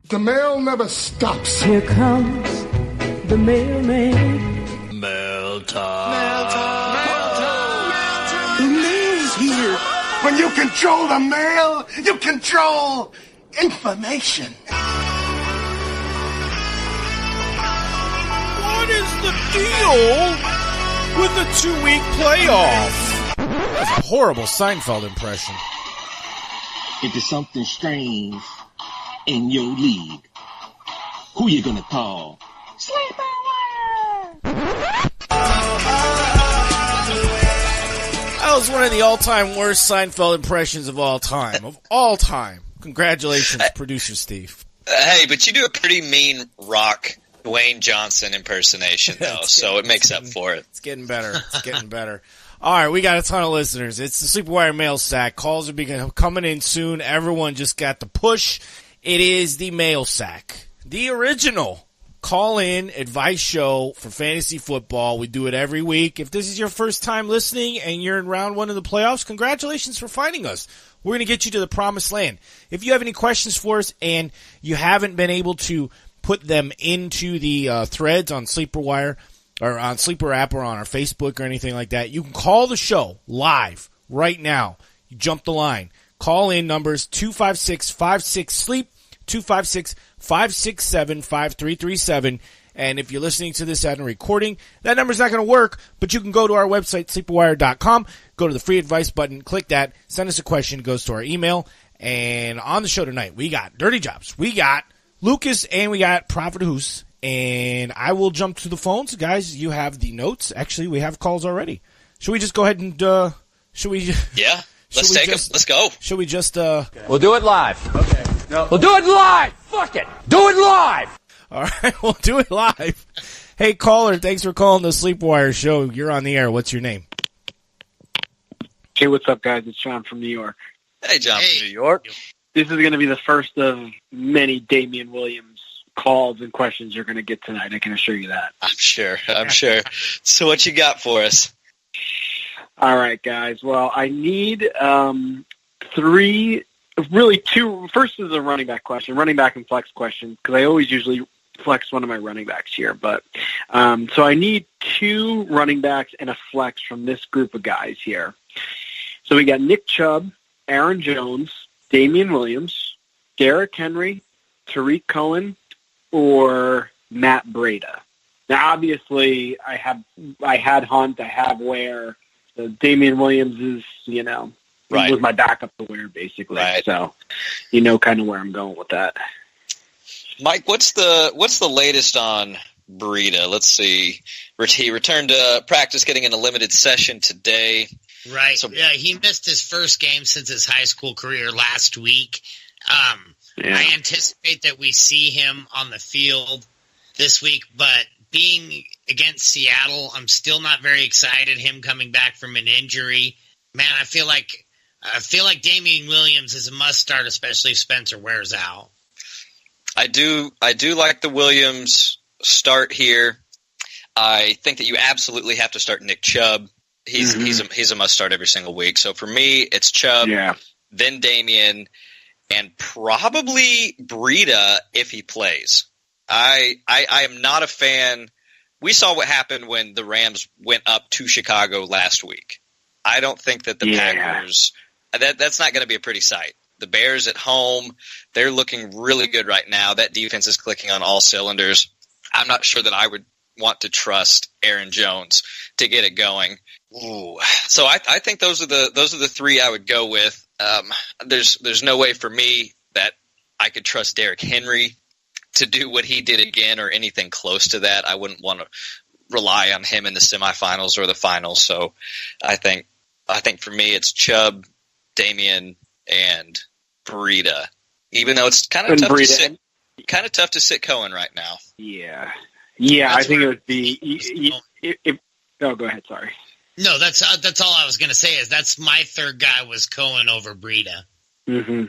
The mail never stops. Here comes the mailman. Mail time. Mail time. Mail time. Mail time. The mail's here. When you control the mail, you control information. What is the deal with the 2-week playoff? That's a horrible Seinfeld impression. If there's something strange in your league, who you gonna call? SleeperApp! That was one of the all-time worst Seinfeld impressions of all time. Of all time. Congratulations, Producer Steve. Hey, but you do a pretty mean rock Dwayne Johnson impersonation, though, so it makes up for it. It's getting better. It's getting better. All right, we got a ton of listeners. It's the SleeperWire Mailsack. Calls are coming in soon. Everyone just got the push. It is the Mailsack, the original call-in advice show for fantasy football. We do it every week. If this is your first time listening and you're in round one of the playoffs, congratulations for finding us. We're going to get you to the promised land. If you have any questions for us and you haven't been able to put them into the threads on SleeperWire or on SleeperApp or on our Facebook or anything like that, you can call the show live right now. You jump the line. Call in numbers 256-56-SLEEP, 256-567-5337. And if you're listening to this at a recording, that number's not going to work, but you can go to our website, sleeperwire.com, go to the free advice button, click that, send us a question, it goes to our email. And on the show tonight, we got Dirty Jobs. We got Lucas and we got Prophet Hus. And I will jump to the phones. Guys, you have the notes. Actually, we have calls already. Should we just go ahead and, should we? Yeah, let's take them. Let's go. Should we just, We'll do it live. Okay. No. We'll do it live. Fuck it. Do it live. All right, we'll do it live. Hey, caller, thanks for calling the Sleepwire show. You're on the air. What's your name? Hey, what's up, guys? It's John from New York. Hey, John from New York. This is going to be the first of many Damian Williams calls and questions you're going to get tonight. I can assure you that. I'm sure. So what you got for us? All right, guys. Well, I need two. First is a running back question, running back and flex question, because I always usually flex one of my running backs here. But so I need two running backs and a flex from this group of guys here. So we got Nick Chubb, Aaron Jones, Damian Williams, Derrick Henry, Tariq Cohen, or Matt Breida. Now, obviously, I had Hunt, I have Ware. So Damian Williams is, right, was my backup to Ware, basically. Right. So, kind of where I'm going with that. Mike, what's the latest on Breida? Let's see. He returned to practice, getting in a limited session today. Right. So, yeah, he missed his first game since his high school career last week. I anticipate that we see him on the field this week, but being against Seattle, I'm still not very excited. Him coming back from an injury, man, I feel like Damian Williams is a must start, especially if Spencer wears out. I do like the Williams start here. I think that you absolutely have to start Nick Chubb. He's a must start every single week. So for me, it's Chubb, then Damian, and probably Breida if he plays. I am not a fan. We saw what happened when the Rams went up to Chicago last week. I don't think that the Packers that's not going to be a pretty sight. The Bears at home, they're looking really good right now. That defense is clicking on all cylinders. I'm not sure that I would want to trust Aaron Jones to get it going. Ooh. So I think those are the three I would go with. There's no way for me that I could trust Derrick Henry to do what he did again or anything close to that. I wouldn't want to rely on him in the semifinals or the finals. So I think for me it's Chubb, Damian, and Breida. Even though it's kind of tough to sit Cohen right now. Yeah. I think it would be. Go ahead. Sorry. No, that's all I was going to say. Is that's my third guy was Cohen over Breida. Mm-hmm.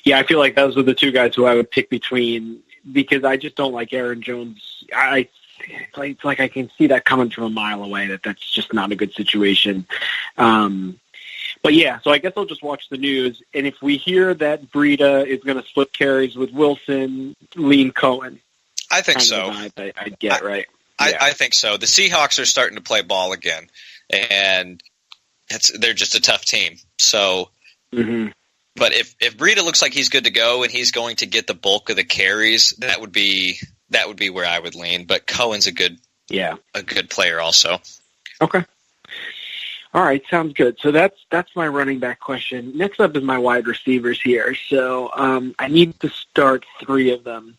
Yeah, I feel like those are the two guys who I would pick between because I just don't like Aaron Jones. It's like I can see that coming from a mile away. That's just not a good situation. But yeah, so I guess I'll just watch the news, and if we hear that Breida is going to split carries with Wilson, lean Cohen. I think so. I get right. I think so. The Seahawks are starting to play ball again, and they're just a tough team. So, but if Breida looks like he's good to go and he's going to get the bulk of the carries, that would be where I would lean. But Cohen's a good player also. Okay. All right, sounds good. So that's my running back question. Next up is my wide receivers here. So I need to start 3 of them.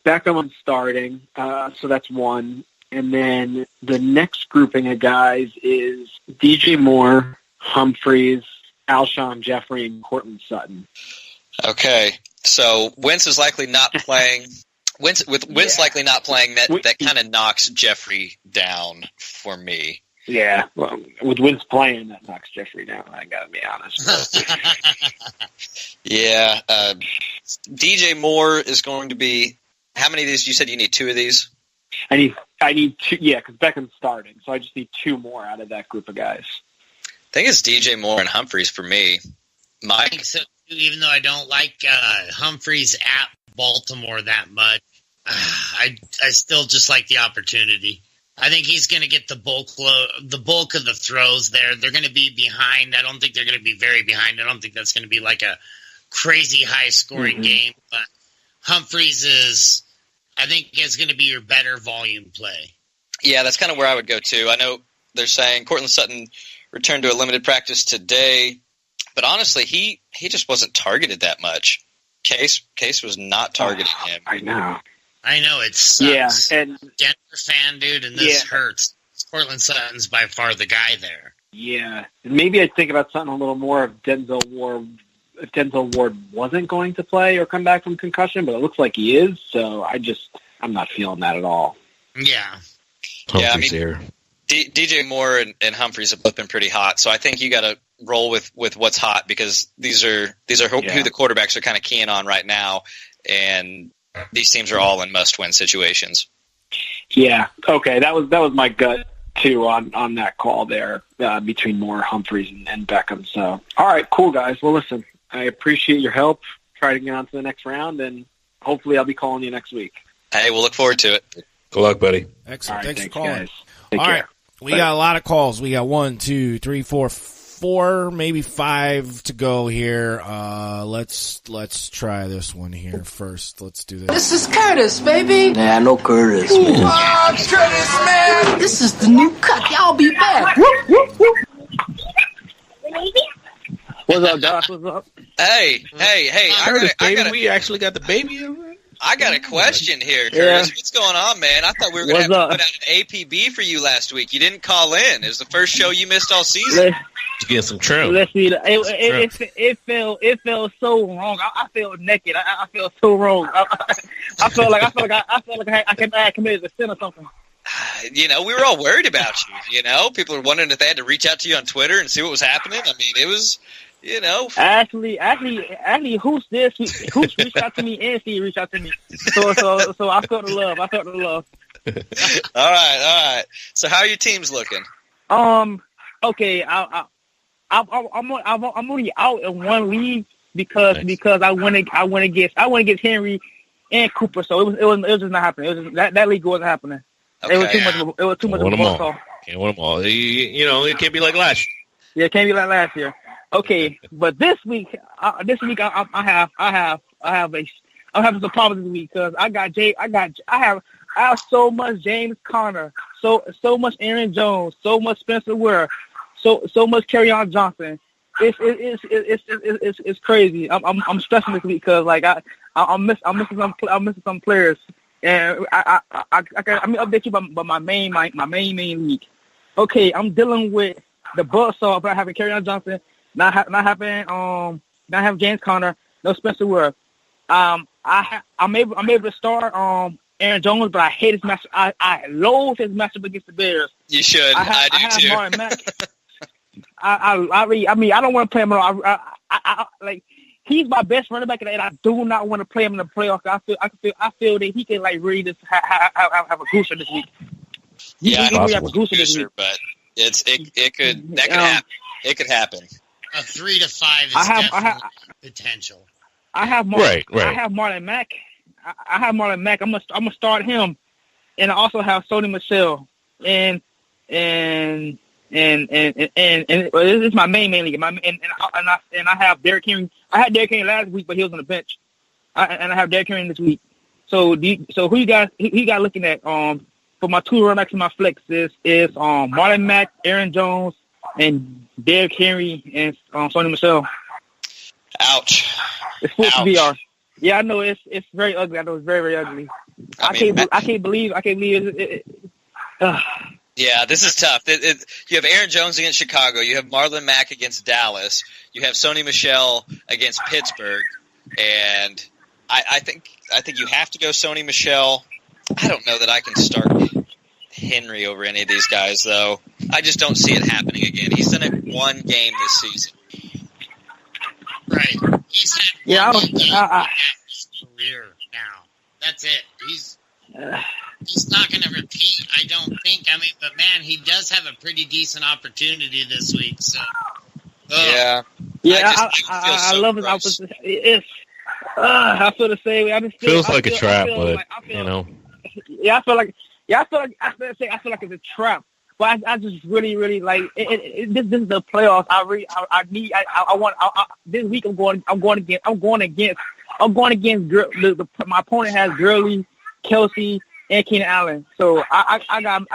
Beckham I'm starting, so that's 1. And then the next grouping of guys is DJ Moore, Humphreys, Alshon Jeffrey, and Cortland Sutton. Okay, so Wentz is likely not playing. Wentz likely not playing. That kind of knocks Jeffrey down for me. Yeah, well, with Wentz playing, that knocks Jeffrey down. I gotta be honest. Yeah, DJ Moore is going to be. How many of these? You said you need 2 of these. I need 2. Yeah, because Beckham's starting, so I just need 2 more out of that group of guys. I think it's DJ Moore and Humphreys for me. Mike? I think so, even though I don't like Humphreys at Baltimore that much, I still just like the opportunity. I think he's going to get the bulk of the throws there. They're going to be behind. I don't think they're going to be very behind. I don't think that's going to be like a crazy high-scoring game. But Humphreys I think is going to be your better volume play. Yeah, that's kind of where I would go too. I know they're saying Cortland Sutton returned to a limited practice today, but honestly, he just wasn't targeted that much. Case was not targeting him. I know. It sucks. Yeah, and Denver fan, dude, and this hurts. Cortland Sutton's by far the guy there. Yeah, and maybe I'd think about something a little more if Denzel Ward wasn't going to play or come back from concussion, but it looks like he is, so I'm not feeling that at all. Yeah. Humphreys here. DJ Moore and Humphreys have both been pretty hot, so I think you got to roll with what's hot because these are who the quarterbacks are kind of keying on right now, and these teams are all in must-win situations. Yeah. Okay. That was my gut too on that call there between Moore, Humphreys, and Beckham. So, all right, cool guys. Well, listen, I appreciate your help. Try to get on to the next round, and hopefully I'll be calling you next week. Hey, we'll look forward to it. Good luck, buddy. Excellent. Right, thanks for calling. Guys. Take all care. right. We got a lot of calls. We got 1, 2, 3, 4, 4, maybe 5 to go here. Let's try this one here first. Let's do this. This is Curtis, baby. Yeah, I know Curtis, man. Oh, Curtis, man! This is the new cut. Y'all be back. Whoop, whoop, whoop. What's up, Josh? What's up? Hey! Curtis, baby, we actually got the baby over. I got a question here, Curtis. What's going on, man? I thought we were going to have to put out an APB for you last week. You didn't call in. It was the first show you missed all season. To get some trim. Let's see. It felt so wrong. I felt naked. I felt so wrong. I felt like I committed a sin or something. We were all worried about you. People were wondering if they had to reach out to you on Twitter and see what was happening. I mean, it was. Actually, Hus reached out to me and Steve reached out to me. So I felt the love. All right. So how are your teams looking? Okay. I'm only out in one league because I went against Henry and Cooper. So it was just not happening. That league wasn't happening. Okay. It was too much of a ball call. Can't win them all. It can't be like last year. Yeah, it can't be like last year. Okay, but this week I'm having some problems this week because I have so much James Conner, so much Aaron Jones, so much Spencer Ware, so much Kerryon Johnson. It's crazy. I'm stressing this week because I'm missing some players, and I update you about my main league. Okay, I'm dealing with the buzzsaw about having Kerryon Johnson. Not having James Conner, no Spencer Ware. I'm able to start Aaron Jones, but I hate his match. I loathe his matchup against the Bears. You should. I do too. Martin Mack. I don't want to play him at all. I he's my best running back, and I do not want to play him in the playoffs. I feel that he can really just have a gooser this week. Yeah, I have a gooser, but it could happen. It could happen. a 3 to 5 is definitely potential. I have Right. I have Marlon Mack. I have Marlon Mack. I'm gonna start him, and I also have Sony Michel, and this is my main league. And I have Derrick Henry. I had Derrick Henry last week, but he was on the bench. And I have Derrick Henry this week. So who you guys looking at? For my 2 running backs in my flex is Marlon Mack, Aaron Jones, and Derrick Henry and Sony Michel. Ouch. It's full VR. Yeah, I know it's very ugly. I know it's very, very ugly. I can't believe it. Yeah, this is tough. You have Aaron Jones against Chicago. You have Marlon Mack against Dallas. You have Sony Michel against Pittsburgh. And I think you have to go Sony Michel. I don't know that I can start Henry over any of these guys, though. I just don't see it happening again. He's done it one game this season. Right. He's had one game in his career now. That's it. He's not going to repeat, I don't think. I mean, but man, he does have a pretty decent opportunity this week. So, I love his opportunity. I feel the same way. Feels like a trap, but you know. Yeah, I feel like it's a trap. But I just really, really like it. This is the playoffs. I need. This week I'm going against. My opponent has Gurley, Kelsey, and Keenan Allen. So I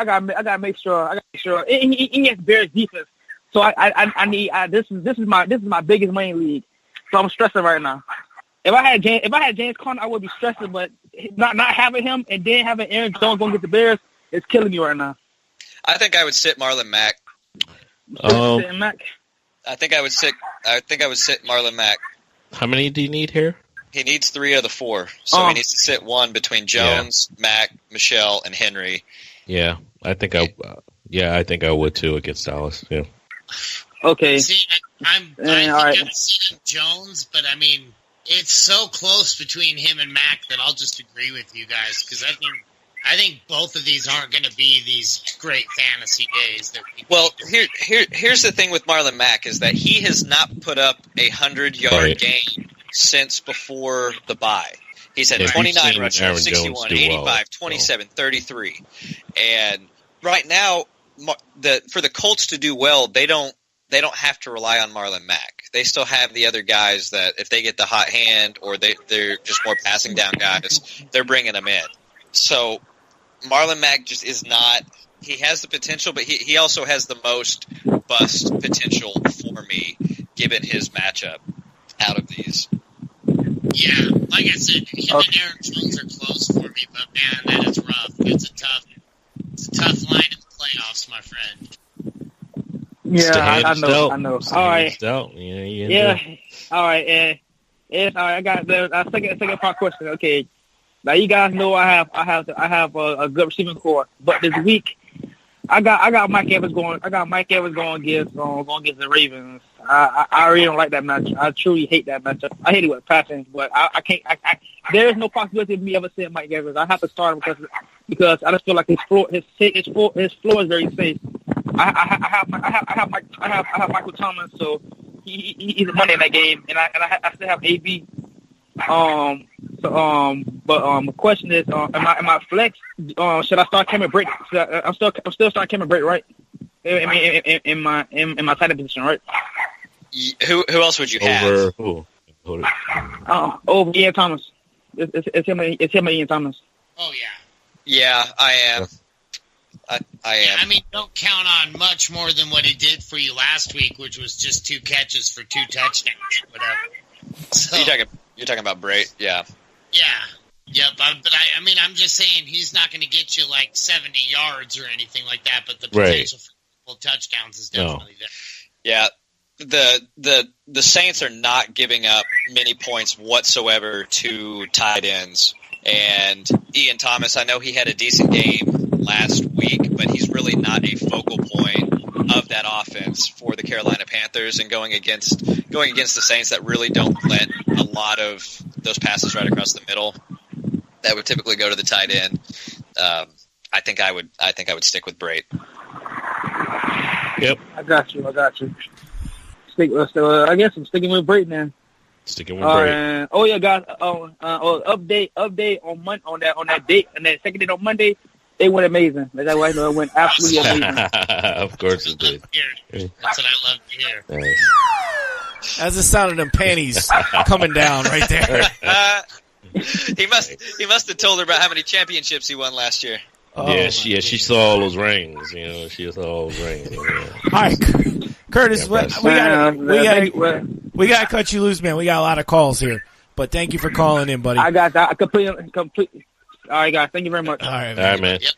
gotta make sure. He has Bears defense. So I need. This is my biggest main league. So I'm stressing right now. If I had James Conner, I would be stressing. But not having him and then having Aaron Jones going to get the Bears is killing me right now. I think I would sit Marlon Mack. I think I would sit Marlon Mack. How many do you need here? He needs 3 of the 4, so he needs to sit one between Jones, Mack, Michel, and Henry. Yeah, I think I would too against Dallas. Yeah. Okay. See, I think I'm seeing Jones, but I mean, it's so close between him and Mack that I'll just agree with you guys because I think both of these aren't going to be these great fantasy days. Here's the thing with Marlon Mack is that he has not put up a 100-yard game since before the bye. He's had 29 rushes, 61, 85, 27, 33. And right now, for the Colts to do well, they don't have to rely on Marlon Mack. They still have the other guys that if they get the hot hand or they're just more passing down guys, they're bringing them in. So Marlon Mack just is not – he has the potential, but he also has the most bust potential for me given his matchup out of these. Yeah, like I said, him and Aaron Jones are close for me, but man, that is rough. It's a tough line in the playoffs, my friend. Yeah, I know. All right. Yeah. All right. All right. I got the second part question. Okay. Now you guys know I have a good receiving core, but this week I got Mike Evans going. Against the Ravens. I really don't like that matchup. I truly hate that matchup. I hate it with passion, but I can't. There is no possibility of me ever seeing Mike Evans. I have to start him because I just feel like his floor is very safe. I have Michael Thomas, so he's money in that game, and I still have AB. But the question is, am I flex? Should I start Cameron Brate? I'm still starting Cameron Brate, right? In my tight end position, right? Who else would you have? Over who? Over Ian Thomas. It's him and Ian Thomas. Oh yeah. Yeah, I am. I am. I mean, don't count on much more than what he did for you last week, which was just 2 catches for 2 touchdowns, whatever. So, you're talking about Brate, yeah. Yeah, but I mean, I'm just saying he's not going to get you like 70 yards or anything like that, but the potential for touchdowns is definitely there. Yeah, the Saints are not giving up many points whatsoever to tight ends, and Ian Thomas, I know he had a decent game last week, but he's really not a focal point of that offense for the Carolina Panthers, and going against the Saints that really don't let a lot of those passes right across the middle that would typically go to the tight end. I think I would stick with Brate. Yep. I got you. I guess I'm sticking with Brayton then. Sticking with Brayton. Oh yeah, guys. Update on that date, and that second date on Monday. It went amazing. That's why I know it went absolutely amazing. Of course it did. That's what I love to hear. Nice. That's the sound of them panties coming down right there. He must have told her about how many championships he won last year. Oh, she saw all those rings. She saw all those rings. All right, Curtis, we gotta cut you loose, man. We got a lot of calls here, but thank you for calling in, buddy. I got that. Complete. All right, guys. Thank you very much. All right, man. Yep.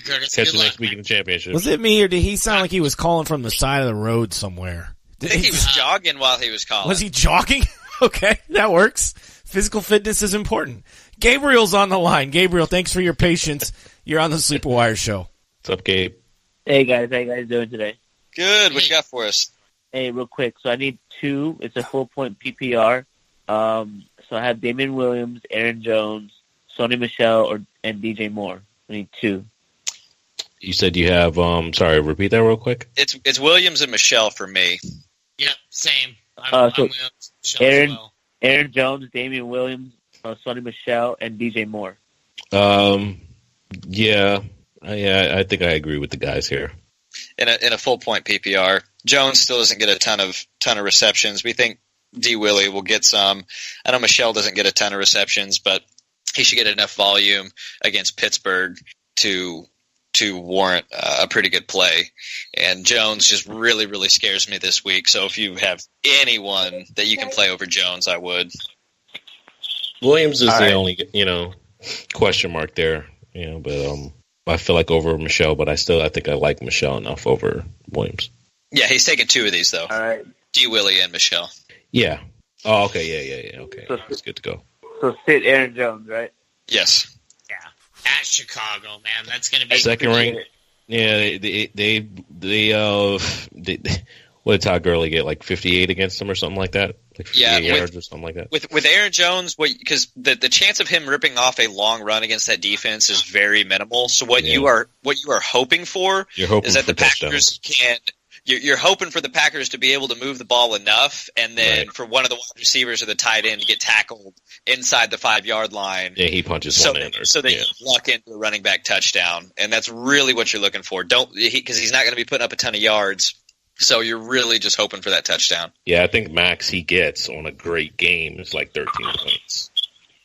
Curtis, Catch good you luck, next week in the championship. Was it me, or did he sound like he was calling from the side of the road somewhere? I think he was jogging while he was calling. Was he jogging? Okay, that works. Physical fitness is important. Gabriel's on the line. Gabriel, thanks for your patience. You're on the Sleeper Wire show. What's up, Gabe? Hey, guys. How you guys doing today? Good. What you got for us? Hey, real quick. So I need 2. It's a full-point PPR. So I have Damian Williams, Aaron Jones, Sony Michel, and DJ Moore. I need 2. You said you have, sorry, repeat that real quick. It's Williams and Michelle for me. Yep, same. I'm Williams, Michelle as well. Aaron Jones, Damian Williams, Sony Michel, and DJ Moore. Yeah, I think I agree with the guys here. In a full point PPR, Jones still doesn't get a ton of receptions. We think D Willie will get some. I know Michelle doesn't get a ton of receptions, but he should get enough volume against Pittsburgh to warrant a pretty good play. And Jones just really, really scares me this week. So if you have anyone that you can play over Jones, I would. Williams is the only, question mark there. But I feel like over Michelle, but I think I like Michelle enough over Williams. Yeah, he's taking 2 of these though. All right. D Willie and Michelle. Yeah. Oh, okay. Yeah. Okay, that's good to go. So sit Aaron Jones, right? Yes. Yeah. At Chicago, man, that's going to be second ring. Yeah, they what did Todd Gurley get, like 58 against them or something like that? Like 58 yards or something like that? With Aaron Jones, because the chance of him ripping off a long run against that defense is very minimal. So what you are hoping for is that the Packers can – you're hoping for the Packers to be able to move the ball enough and then for one of the wide receivers or the tight end to get tackled inside the 5-yard line. Yeah, he punches one in. So that you luck into a running back touchdown. And that's really what you're looking for. Because he's not going to be putting up a ton of yards. So you're really just hoping for that touchdown. Yeah, I think max he gets on a great game is like 13 points.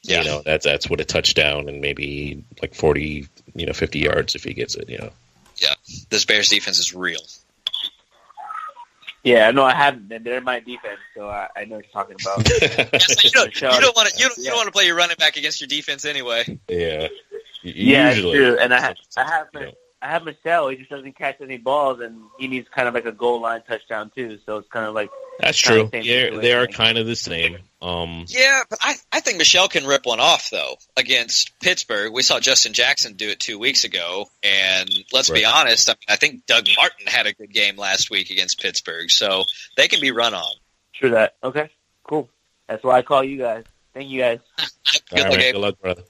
Yeah. That's what a touchdown and maybe like 40, 50 yards if he gets it, Yeah. This Bears defense is real. Yeah, no, I haven't. They're my defense, so I know what you're talking about. You don't want to play your running back against your defense anyway. Yeah. Yeah, it's true. And I have Michelle. He just doesn't catch any balls, and he needs kind of like a goal line touchdown too. So it's kind of like that's true. Yeah, they are kind of the same. Yeah, but I think Michelle can rip one off though against Pittsburgh. We saw Justin Jackson do it 2 weeks ago, and let's be honest. I think Doug Martin had a good game last week against Pittsburgh, so they can be run on. True that. Okay, cool. That's why I call you guys. Thank you guys. Good luck, brother.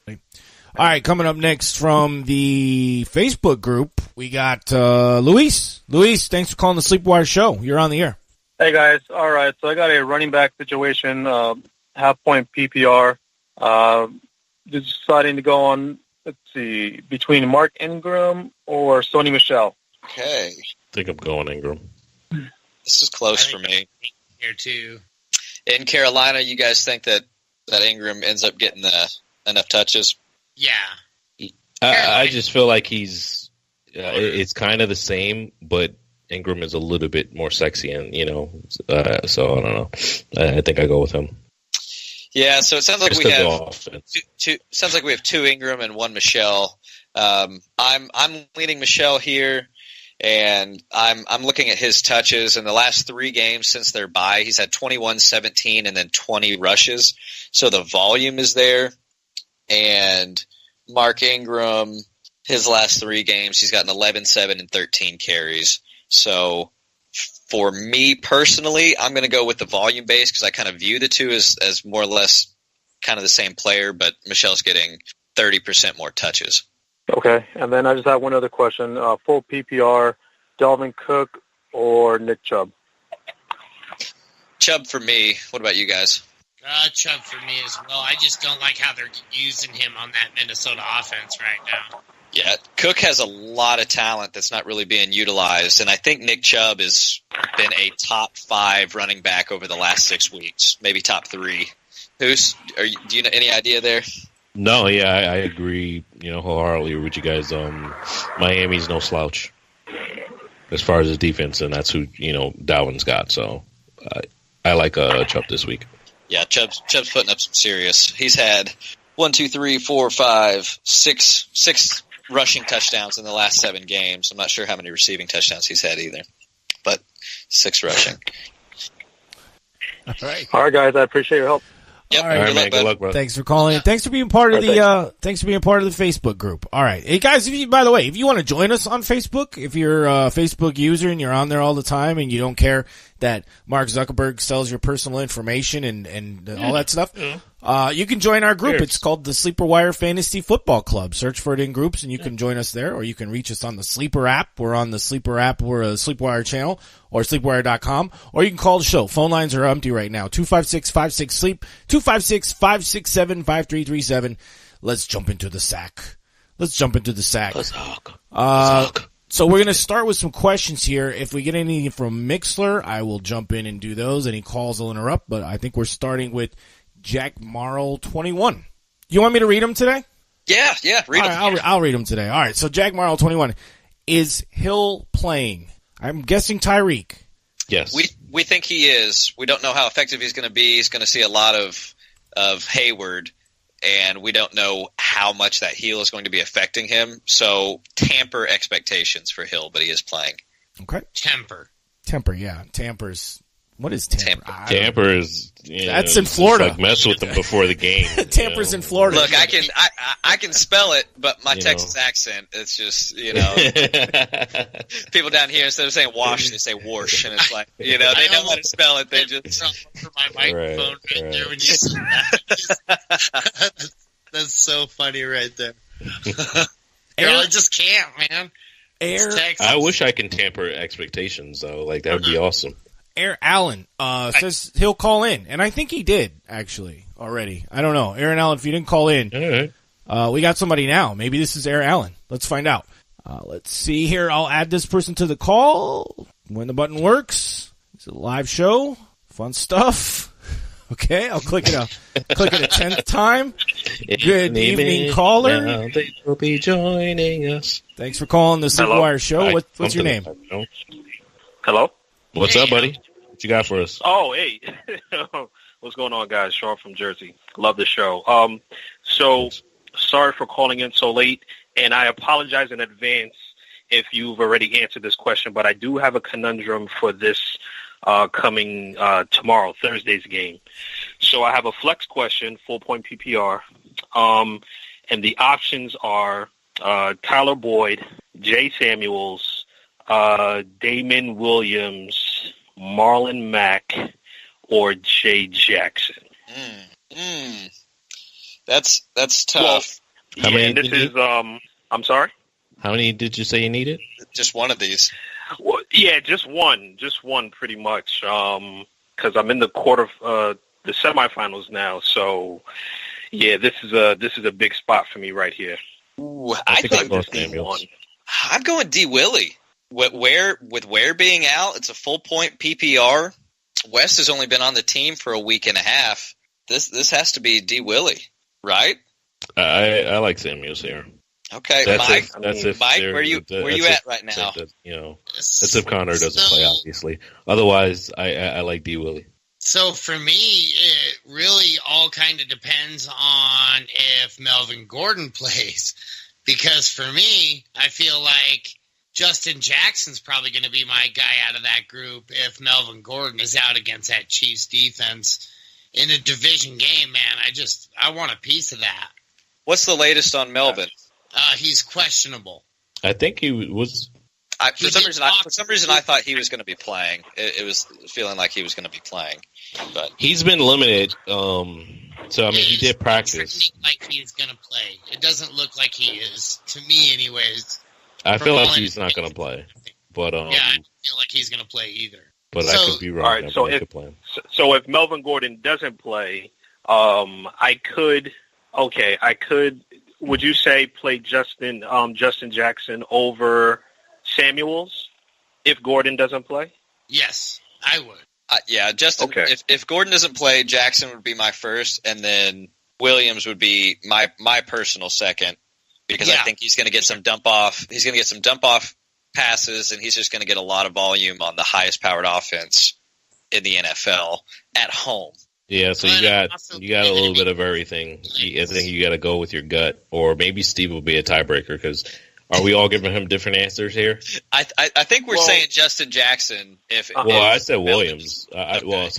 All right, coming up next from the Facebook group, we got Luis. Luis, thanks for calling the Sleepwire Show. You're on the air. Hey, guys. All right, so I got a running back situation, half-point PPR. Just deciding to go on, between Mark Ingram or Sony Michel. Okay. I think I'm going Ingram. This is close for me. Here, too. In Carolina, you guys think that Ingram ends up getting enough touches? Yeah. I just feel like he's it's kind of the same, but Ingram is a little bit more sexy, and so I don't know. I think I go with him. Yeah, so it sounds like we have two. Sounds like we have 2 Ingram and 1 Michelle. I'm leaning Michelle here, and I'm looking at his touches in the last 3 games since their bye. He's had 21, 17, and then 20 rushes. So the volume is there. And Mark Ingram, his last 3 games, he's gotten 11, 7, and 13 carries. So for me personally, I'm going to go with the volume base because I kind of view the 2 as more or less kind of the same player, but Michelle's getting 30% more touches. Okay, and then I just have one other question. Full PPR, Dalvin Cook or Nick Chubb? Chubb for me. What about you guys? Chubb for me as well. I just don't like how they're using him on that Minnesota offense right now. Yeah, Cook has a lot of talent that's not really being utilized, and I think Nick Chubb has been a top 5 running back over the last 6 weeks, maybe top 3. Do you know any idea there? No, yeah, I agree. Wholeheartedly with you guys. Miami's no slouch as far as his defense, and that's who Dalvin's got. So I like Chubb this week. Yeah, Chubb's putting up some serious. He's had 1, 2, 3, 4, 5, 6 rushing touchdowns in the last 7 games. I'm not sure how many receiving touchdowns he's had either, but 6 rushing. All right. All right, guys. I appreciate your help. Yep. All right, man. Good luck, bro. Thanks for calling. Thanks for being part of the. Thanks for being part of the Facebook group. All right, hey guys. By the way, if you want to join us on Facebook, if you're a Facebook user and you're on there all the time and you don't care that Mark Zuckerberg sells your personal information and all that stuff, you can join our group. It's called the Sleeper Wire Fantasy Football Club. Search for it in groups and you can join us there, or you can reach us on the SleeperApp. We're on the SleeperApp. We're a Sleepwire channel, or sleepwire.com, or you can call the show. Phone lines are empty right now. 256-56-SLEEP, 256-567-5337. Let's jump into the sack. Let's So we're going to start with some questions here. If we get anything from Mixler, I will jump in and do those. Any calls will interrupt, but I think we're starting with Jack Marl 21. You want me to read them today? Yeah, read them. I'll read them today. All right, so Jack Marl 21. Is Hill playing? I'm guessing Tyreek. Yes. We think he is. We don't know how effective he's going to be. He's going to see a lot of Hayward, and we don't know how much that heel is going to be affecting him. So tamper expectations for Hill, but he is playing. Okay. Temper, yeah. Tamper's. What is tamper? Tamper is. That's in Florida. Like mess with them before the game. Tamper's in Florida. Look, I can spell it, but my Texas accent, it's just, people down here, instead of saying wash, they say wash, and it's like, they know how to spell it. They just for my microphone right there when you said that. That's so funny right there. I just can't, man. I wish I can tamper expectations, though. Like, that would be awesome. Aaron Allen says he'll call in, and I think he did actually already. I don't know, Aaron Allen. If you didn't call in, we got somebody now. Maybe this is Aaron Allen. Let's find out. Let's see here. I'll add this person to the call when the button works. It's a live show, fun stuff. Okay, I'll click it a 10th time. Good evening, caller. Now they will be joining us. Thanks for calling the Sleepwire Show. What's your name? Hello. What's up, buddy? What you got for us? Oh, hey. What's going on, guys? Sean from Jersey. Love the show. So sorry for calling in so late, and I apologize in advance if you've already answered this question, but I do have a conundrum for this coming tomorrow, Thursday's game. So I have a flex question, 4-point PPR, and the options are Tyler Boyd, Jay Samuels, Damon Williams, Marlon Mack, or Jay Jackson. That's tough. Well, how many this is I'm sorry? How many did you say you needed? Just one of these. Well, yeah, just one pretty much. Because I'm in the the semifinals now, so yeah, this is a big spot for me right here. Ooh, I think I just need one. I'm going D Willie. With Ware being out, it's a full point PPR. West has only been on the team for a week and a half. This has to be D Willie, right? I like Samuels here. Okay, Mike. Mike, where you at right now? That's if Connor doesn't play, obviously. Otherwise, I like D Willie. So for me, it really all kind of depends on if Melvin Gordon plays, because for me, I feel like Justin Jackson's probably going to be my guy out of that group if Melvin Gordon is out against that Chiefs defense in a division game, man. I want a piece of that. What's the latest on Melvin? He's questionable. I think he was. For some reason, I thought he was going to be playing. It was feeling like he was going to be playing, but he's been limited. So I mean, he did practice. Like he's going to play. It doesn't look like he is, to me, anyways. I feel like he's not going to play, but yeah, I don't feel like he's going to play either. but I could be wrong. All right, so if Melvin Gordon doesn't play, I could. Would you say play Justin Jackson over Samuels if Gordon doesn't play? Yes, I would. Yeah, Justin. Okay. If Gordon doesn't play, Jackson would be my first, and then Williams would be my personal second, because I think he's going to get some dump off. He's going to get some dump off passes, and he's just going to get a lot of volume on the highest powered offense in the NFL at home. Yeah, so you got a little bit of everything. I think you got to go with your gut, or maybe Steve will be a tiebreaker, because are we all giving him different answers here? I think we're saying Justin Jackson. I said Williams.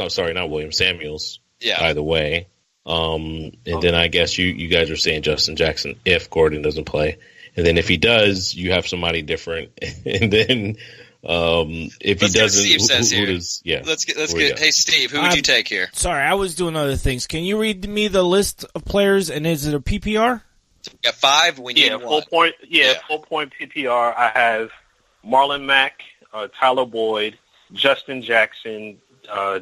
Sorry, not Williams. Samuels. Yeah. By the way, and then I guess you guys are saying Justin Jackson if Gordon doesn't play, and then if he does, you have somebody different, and then if he doesn't, Steve says who here. does? Yeah. Let's get. Hey, Steve, who would you take here? Sorry, I was doing other things. Can you read me the list of players, and is it a PPR? So we got 5. We need 1. Full point PPR. I have Marlon Mack, Tyler Boyd, Justin Jackson,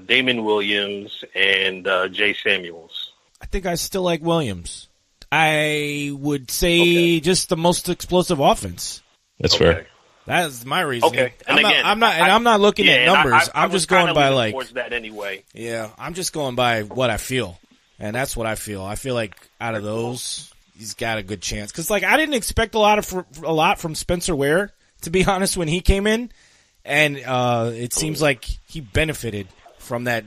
Damon Williams, and Jay Samuels. I think I still like Williams. I would say just the most explosive offense. That's fair. That's my reason. Okay, I'm not looking at numbers. I'm just going by like towards that anyway. Yeah, I'm just going by what I feel, and that's what I feel. I feel like out of those, he's got a good chance. Because like I didn't expect a lot from Spencer Ware, to be honest, when he came in, and it seems like he benefited from that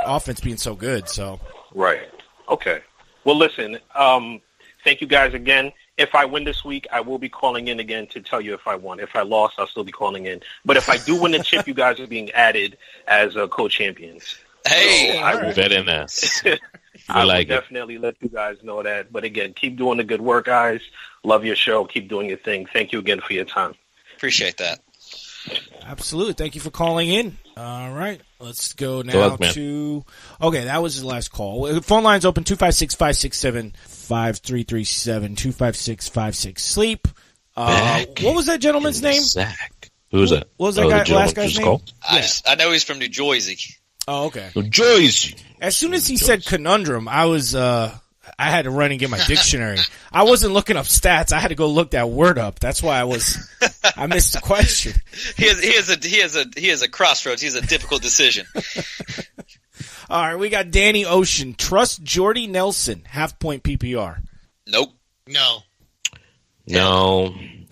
offense being so good. So right. Okay. Well, listen. Thank you guys again. If I win this week, I will be calling in again to tell you if I won. If I lost, I'll still be calling in. But if I do win the chip, you guys are being added as co-champions. Hey, so I will bet in that. I will definitely let you guys know that. But again, keep doing the good work, guys. Love your show. Keep doing your thing. Thank you again for your time. Appreciate that. Absolutely. Thank you for calling in. All right. Let's go now to... Okay, that was his last call. Phone line's open, 256-567-5337, 256-56-SLEEP. What was that gentleman's name? Who was that? What was that last guy's name? I know he's from New Jersey. Oh, okay. New Jersey. As soon as he said conundrum, I had to run and get my dictionary. I wasn't looking up stats. I had to go look that word up. That's why I missed the question. He has a crossroads. He has a difficult decision. All right, we got Danny Ocean. Trust Jordy Nelson, half-point PPR. Nope. No.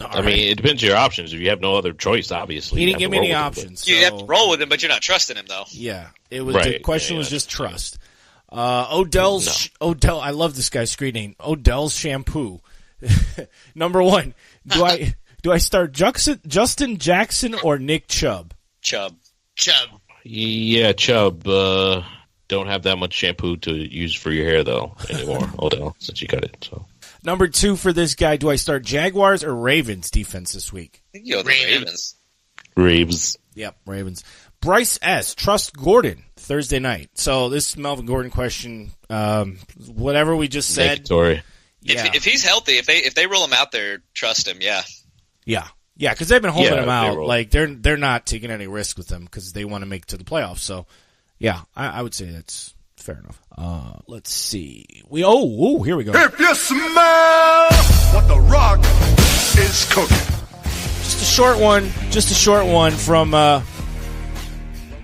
I mean, it depends on your options. If you have no other choice, obviously. He didn't give me any options. You have to roll with him, but you're not trusting him, though. Yeah. The question was just trust. Odell, I love this guy's screen name. Odell's shampoo. Number 1. Do I start Justin Jackson or Nick Chubb? Chubb. Yeah, Chubb. Don't have that much shampoo to use for your hair though anymore, Odell, since you cut it. So. Number 2 for this guy. Do I start Jaguars or Ravens defense this week? I think you go the Ravens. Ravens. Yep, Ravens. Bryce S. Trust Gordon Thursday night. So this Melvin Gordon question, whatever we just said. Yeah. If he's healthy, if they roll him out there, trust him. Yeah. Yeah, because they've been holding him out. Like they're not taking any risk with him because they want to make it to the playoffs. So yeah, I would say that's fair enough. Let's see. Here we go. If you smell what the Rock is cooking. Just a short one from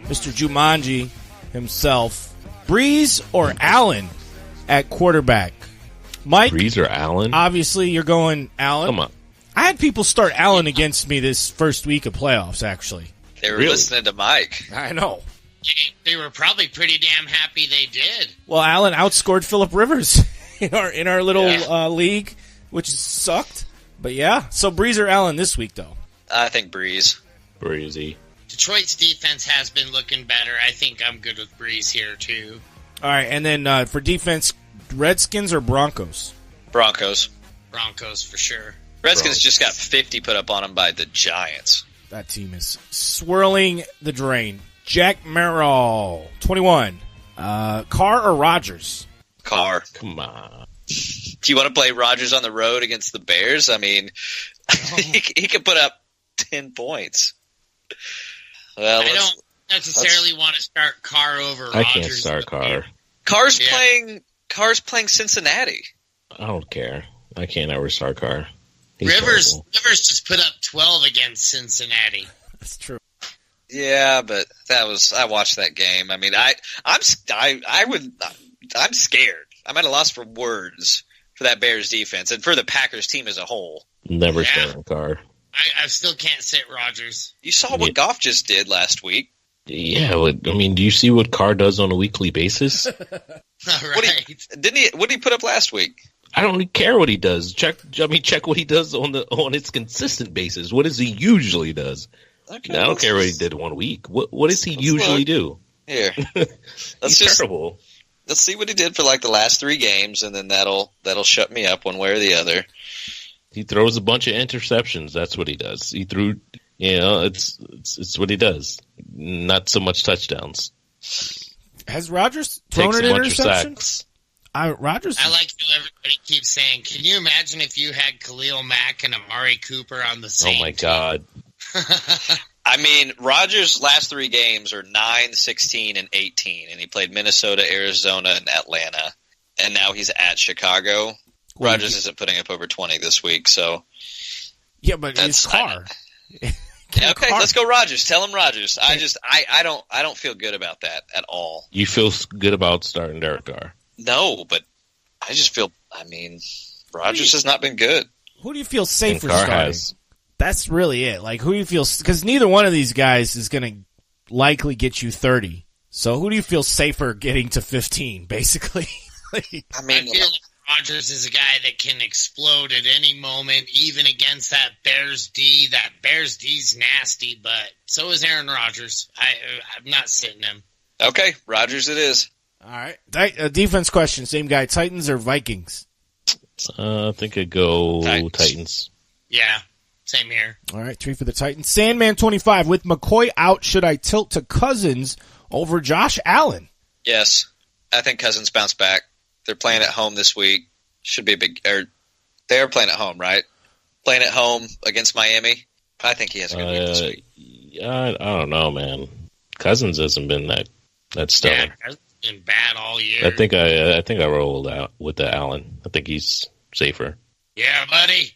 Mr. Jumanji himself. Breeze or Allen at quarterback? Mike? Breeze or Allen? Obviously, you're going Allen. Come on. I had people start Allen against me this first week of playoffs, actually. They were listening to Mike. I know. They were probably pretty damn happy they did. Well, Allen outscored Phillip Rivers in our little league, which sucked. But yeah, so Breeze or Allen this week, though? I think Breeze. Breezy. Detroit's defense has been looking better. I think I'm good with Breeze here, too. All right, and then for defense, Redskins or Broncos? Broncos for sure. Redskins just got 50 put up on them by the Giants. That team is swirling the drain. Jack Merrill, 21. Carr or Rodgers? Carr. Come on. Do you want to play Rodgers on the road against the Bears? I mean, he could put up 10 points. Well, I necessarily want to start Carr over Rodgers. I can't start Carr. Carr's playing Cincinnati. I don't care. I can't ever start Carr. Rivers just put up 12 against Cincinnati. That's true. Yeah, but I watched that game. I mean, I'm scared. I'm at a loss for words for that Bears defense and for the Packers team as a whole. Never starting Carr. I still can't sit Rodgers. You saw what Goff just did last week. Yeah, I mean, do you see what Carr does on a weekly basis? What did he put up last week? I don't care what he does. Check what he does on its consistent basis. What does he usually does? Okay, I don't care what he did 1 week. What does he usually do? Here, terrible. Let's see what he did for like the last 3 games, and then that'll shut me up one way or the other. He throws a bunch of interceptions. That's what he does. He threw, it's what he does. Not so much touchdowns. Has Rodgers thrown an interception? Rodgers. I like how everybody keeps saying, can you imagine if you had Khalil Mack and Amari Cooper on the same team? Oh, my God. I mean, Rodgers' last 3 games are 9, 16, and 18, and he played Minnesota, Arizona, and Atlanta, and now he's at Chicago. Rodgers isn't putting up over 20 this week, so... Yeah, but it's Carr. Okay, let's go Rodgers. Tell him Rodgers. I don't feel good about that at all. You feel good about starting Derek Carr? No, but I just feel, Rodgers has not been good. Who do you feel safer starting? That's really it. Like, who do you feel... Because neither one of these guys is going to likely get you 30. So who do you feel safer getting to 15, basically? I feel like Rodgers is a guy that can explode at any moment, even against that Bears D. That Bears D's nasty, but so is Aaron Rodgers. I'm not sitting him. Okay, Rodgers it is. All right. Defense question, same guy. Titans or Vikings? I think I'd go Titans. Yeah, same here. All right, 3 for the Titans. Sandman 25, with McCoy out, should I tilt to Cousins over Josh Allen? Yes. I think Cousins bounce back. They're playing at home this week. Should be a big... They are playing at home, right? Playing at home against Miami. I think he has a good week this week. I don't know, man. Cousins hasn't been that stellar. Yeah, Cousins been bad all year. I think I rolled out with the Allen. I think he's safer. Yeah, buddy.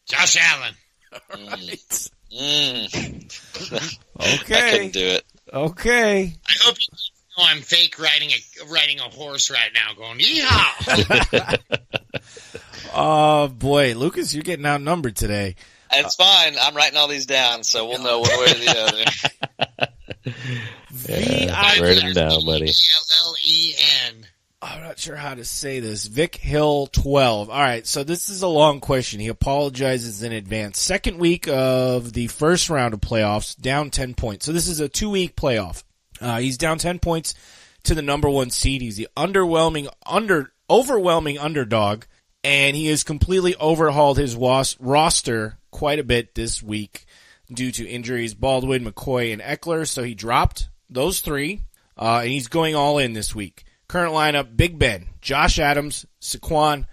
Josh Allen. All right. Okay. I couldn't do it. Okay. I hope you know I'm fake riding a horse right now going, yeehaw! Oh, boy. Lucas, you're getting outnumbered today. It's fine. I'm writing all these down, so we'll know one way or the other. Write them down, buddy. Villen. I'm not sure how to say this. Vic Hill 12. All right, so this is a long question. He apologizes in advance. Second week of the first round of playoffs, down 10 points. So this is a 2-week playoff. He's down 10 points to the number 1 seed. He's the overwhelming underdog, and he has completely overhauled his roster quite a bit this week due to injuries, Baldwin, McCoy, and Eckler. So he dropped those 3, and he's going all in this week. Current lineup, Big Ben, Josh Adams, Saquon,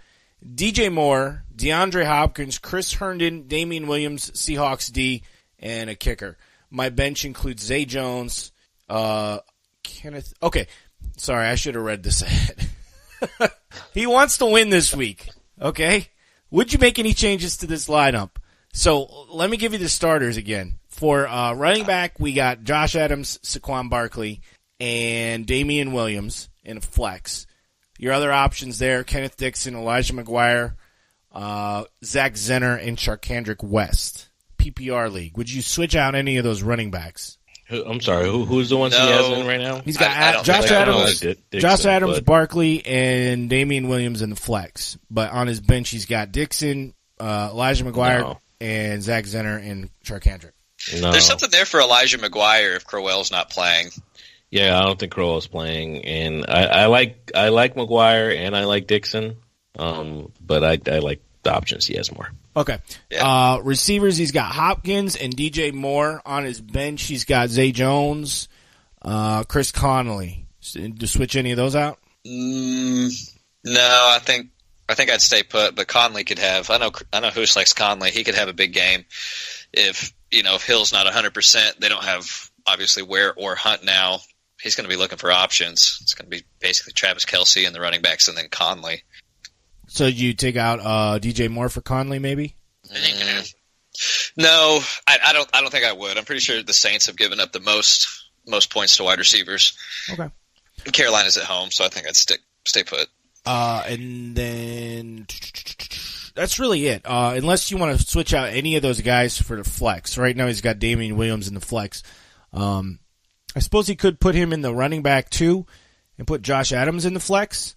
DJ Moore, DeAndre Hopkins, Chris Herndon, Damian Williams, Seahawks D, and a kicker. My bench includes Zay Jones, Kenneth... Okay, sorry, I should have read this ahead. He wants to win this week, okay? Would you make any changes to this lineup? So let me give you the starters again. For running back, we got Josh Adams, Saquon Barkley, and Damian Williams in a flex. Your other options there, Kenneth Dixon, Elijah McGuire, Zach Zenner, and Charkandrick West. PPR league. Would you switch out any of those running backs? I'm sorry, who's the ones he has in right now? He's got Josh Adams, Barkley, and Damian Williams in the flex. But on his bench, he's got Dixon, Elijah McGuire, and Zach Zenner, and Charkandrick. No. There's something there for Elijah McGuire if Crowell's not playing. Yeah, I don't think Crowell's playing, and I like McGuire and I like Dixon, but I like the options he has more. Okay. Yeah. Receivers, he's got Hopkins and DJ Moore. On his bench, he's got Zay Jones, Chris Conley. To switch any of those out? No, I think I'd stay put. But Conley could have. I know Hus likes Conley. He could have a big game if Hill's not 100%. They don't have obviously Ware or Hunt now. He's going to be looking for options. It's going to be basically Travis Kelce and the running backs, and then Conley. So you take out DJ Moore for Conley, maybe? No, I don't think I would. I'm pretty sure the Saints have given up the most points to wide receivers. Okay. Carolina's at home, so I think I'd stay put. And then that's really it. Unless you want to switch out any of those guys for the flex. Right now he's got Damian Williams in the flex. I suppose he could put him in the running back too, and put Josh Adams in the flex,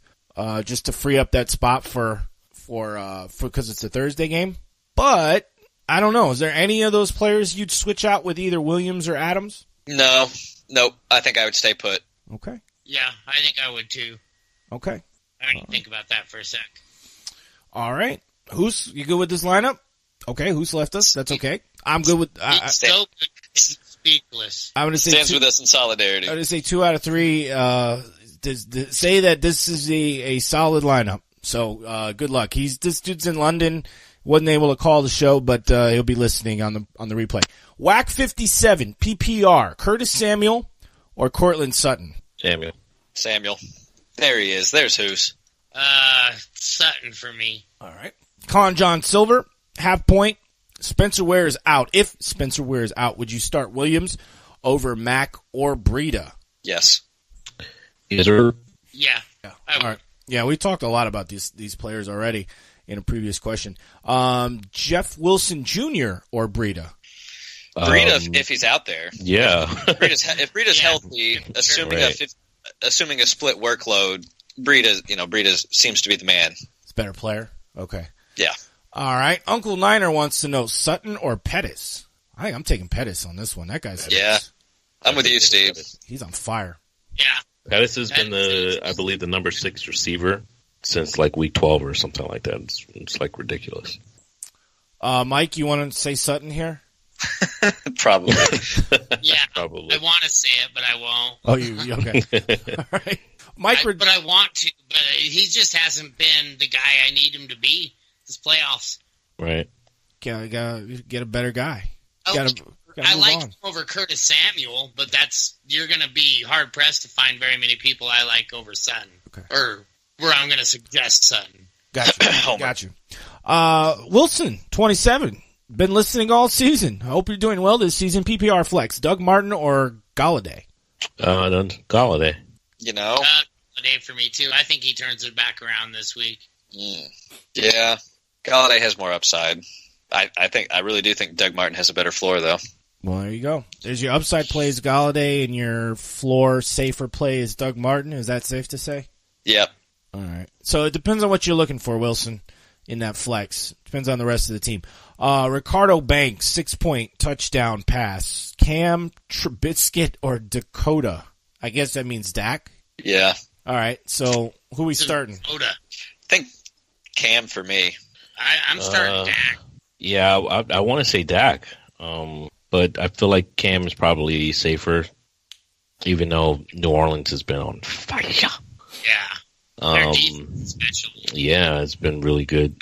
just to free up that spot for because it's a Thursday game. But I don't know. Is there any of those players you'd switch out with either Williams or Adams? No, nope. I think I would stay put. Okay. Yeah, I think I would too. Okay. I didn't think about that for a sec. All right. You good with this lineup? Okay. Who's left us? That's okay. I'm good with. It's so good. It's speechless. I'm going to say stands with us in solidarity. I'm going to say 2 out of 3. Say that this is a solid lineup. So good luck. This dude's in London. Wasn't able to call the show, but he'll be listening on the replay. Whack 57 PPR. Curtis Samuel or Cortland Sutton? Samuel. There he is. There's Hus. Sutton for me. All right. Con John Silver, half point. Spencer Ware is out. If Spencer Ware is out, would you start Williams over Mack or Breida? Yes. Yes, sir. Yeah. All right. Yeah, we talked a lot about these players already in a previous question. Jeff Wilson Jr. or Breida? Breida, if he's out there. Yeah. If Breida's healthy, assuming a split workload, Breida seems to be the man. It's a better player. Okay. Yeah. All right. Uncle Niner wants to know Sutton or Pettis. I think I'm taking Pettis on this one. That guy's I'm with you, Steve. He's on fire. Yeah. Pettis has been I believe, the number 6 receiver since like week 12 or something like that. It's like ridiculous. Mike, you want to say Sutton here? Probably. Yeah. Probably. I want to say it, but I won't. Oh, you okay? All right. Mike, but I want to. But he just hasn't been the guy I need him to be this playoffs. Right. Gotta get a better guy. I like him over Curtis Samuel, but you're going to be hard pressed to find very many people I like over Sutton. Okay. Or where I'm going to suggest Sutton. Got you. Wilson, 27. Been listening all season. I hope you're doing well this season. PPR flex. Doug Martin or Galladay? Galladay. Galladay for me too. I think he turns it back around this week. Yeah. Galladay has more upside. I really do think Doug Martin has a better floor, though. Well, there you go. There's your upside play is Galladay, and your floor safer play is Doug Martin. Is that safe to say? Yep. All right. So it depends on what you're looking for, Wilson, in that flex. Depends on the rest of the team. Ricardo Banks, 6-point touchdown pass. Cam Trubisky or Dakota? I guess that means Dak. Yeah. All right. So who are we starting? Dakota. I think Cam for me. I'm starting Dak. Yeah, I want to say Dak, but I feel like Cam is probably safer, even though New Orleans has been on fire. Yeah, their defense especially. Yeah, it's been really good,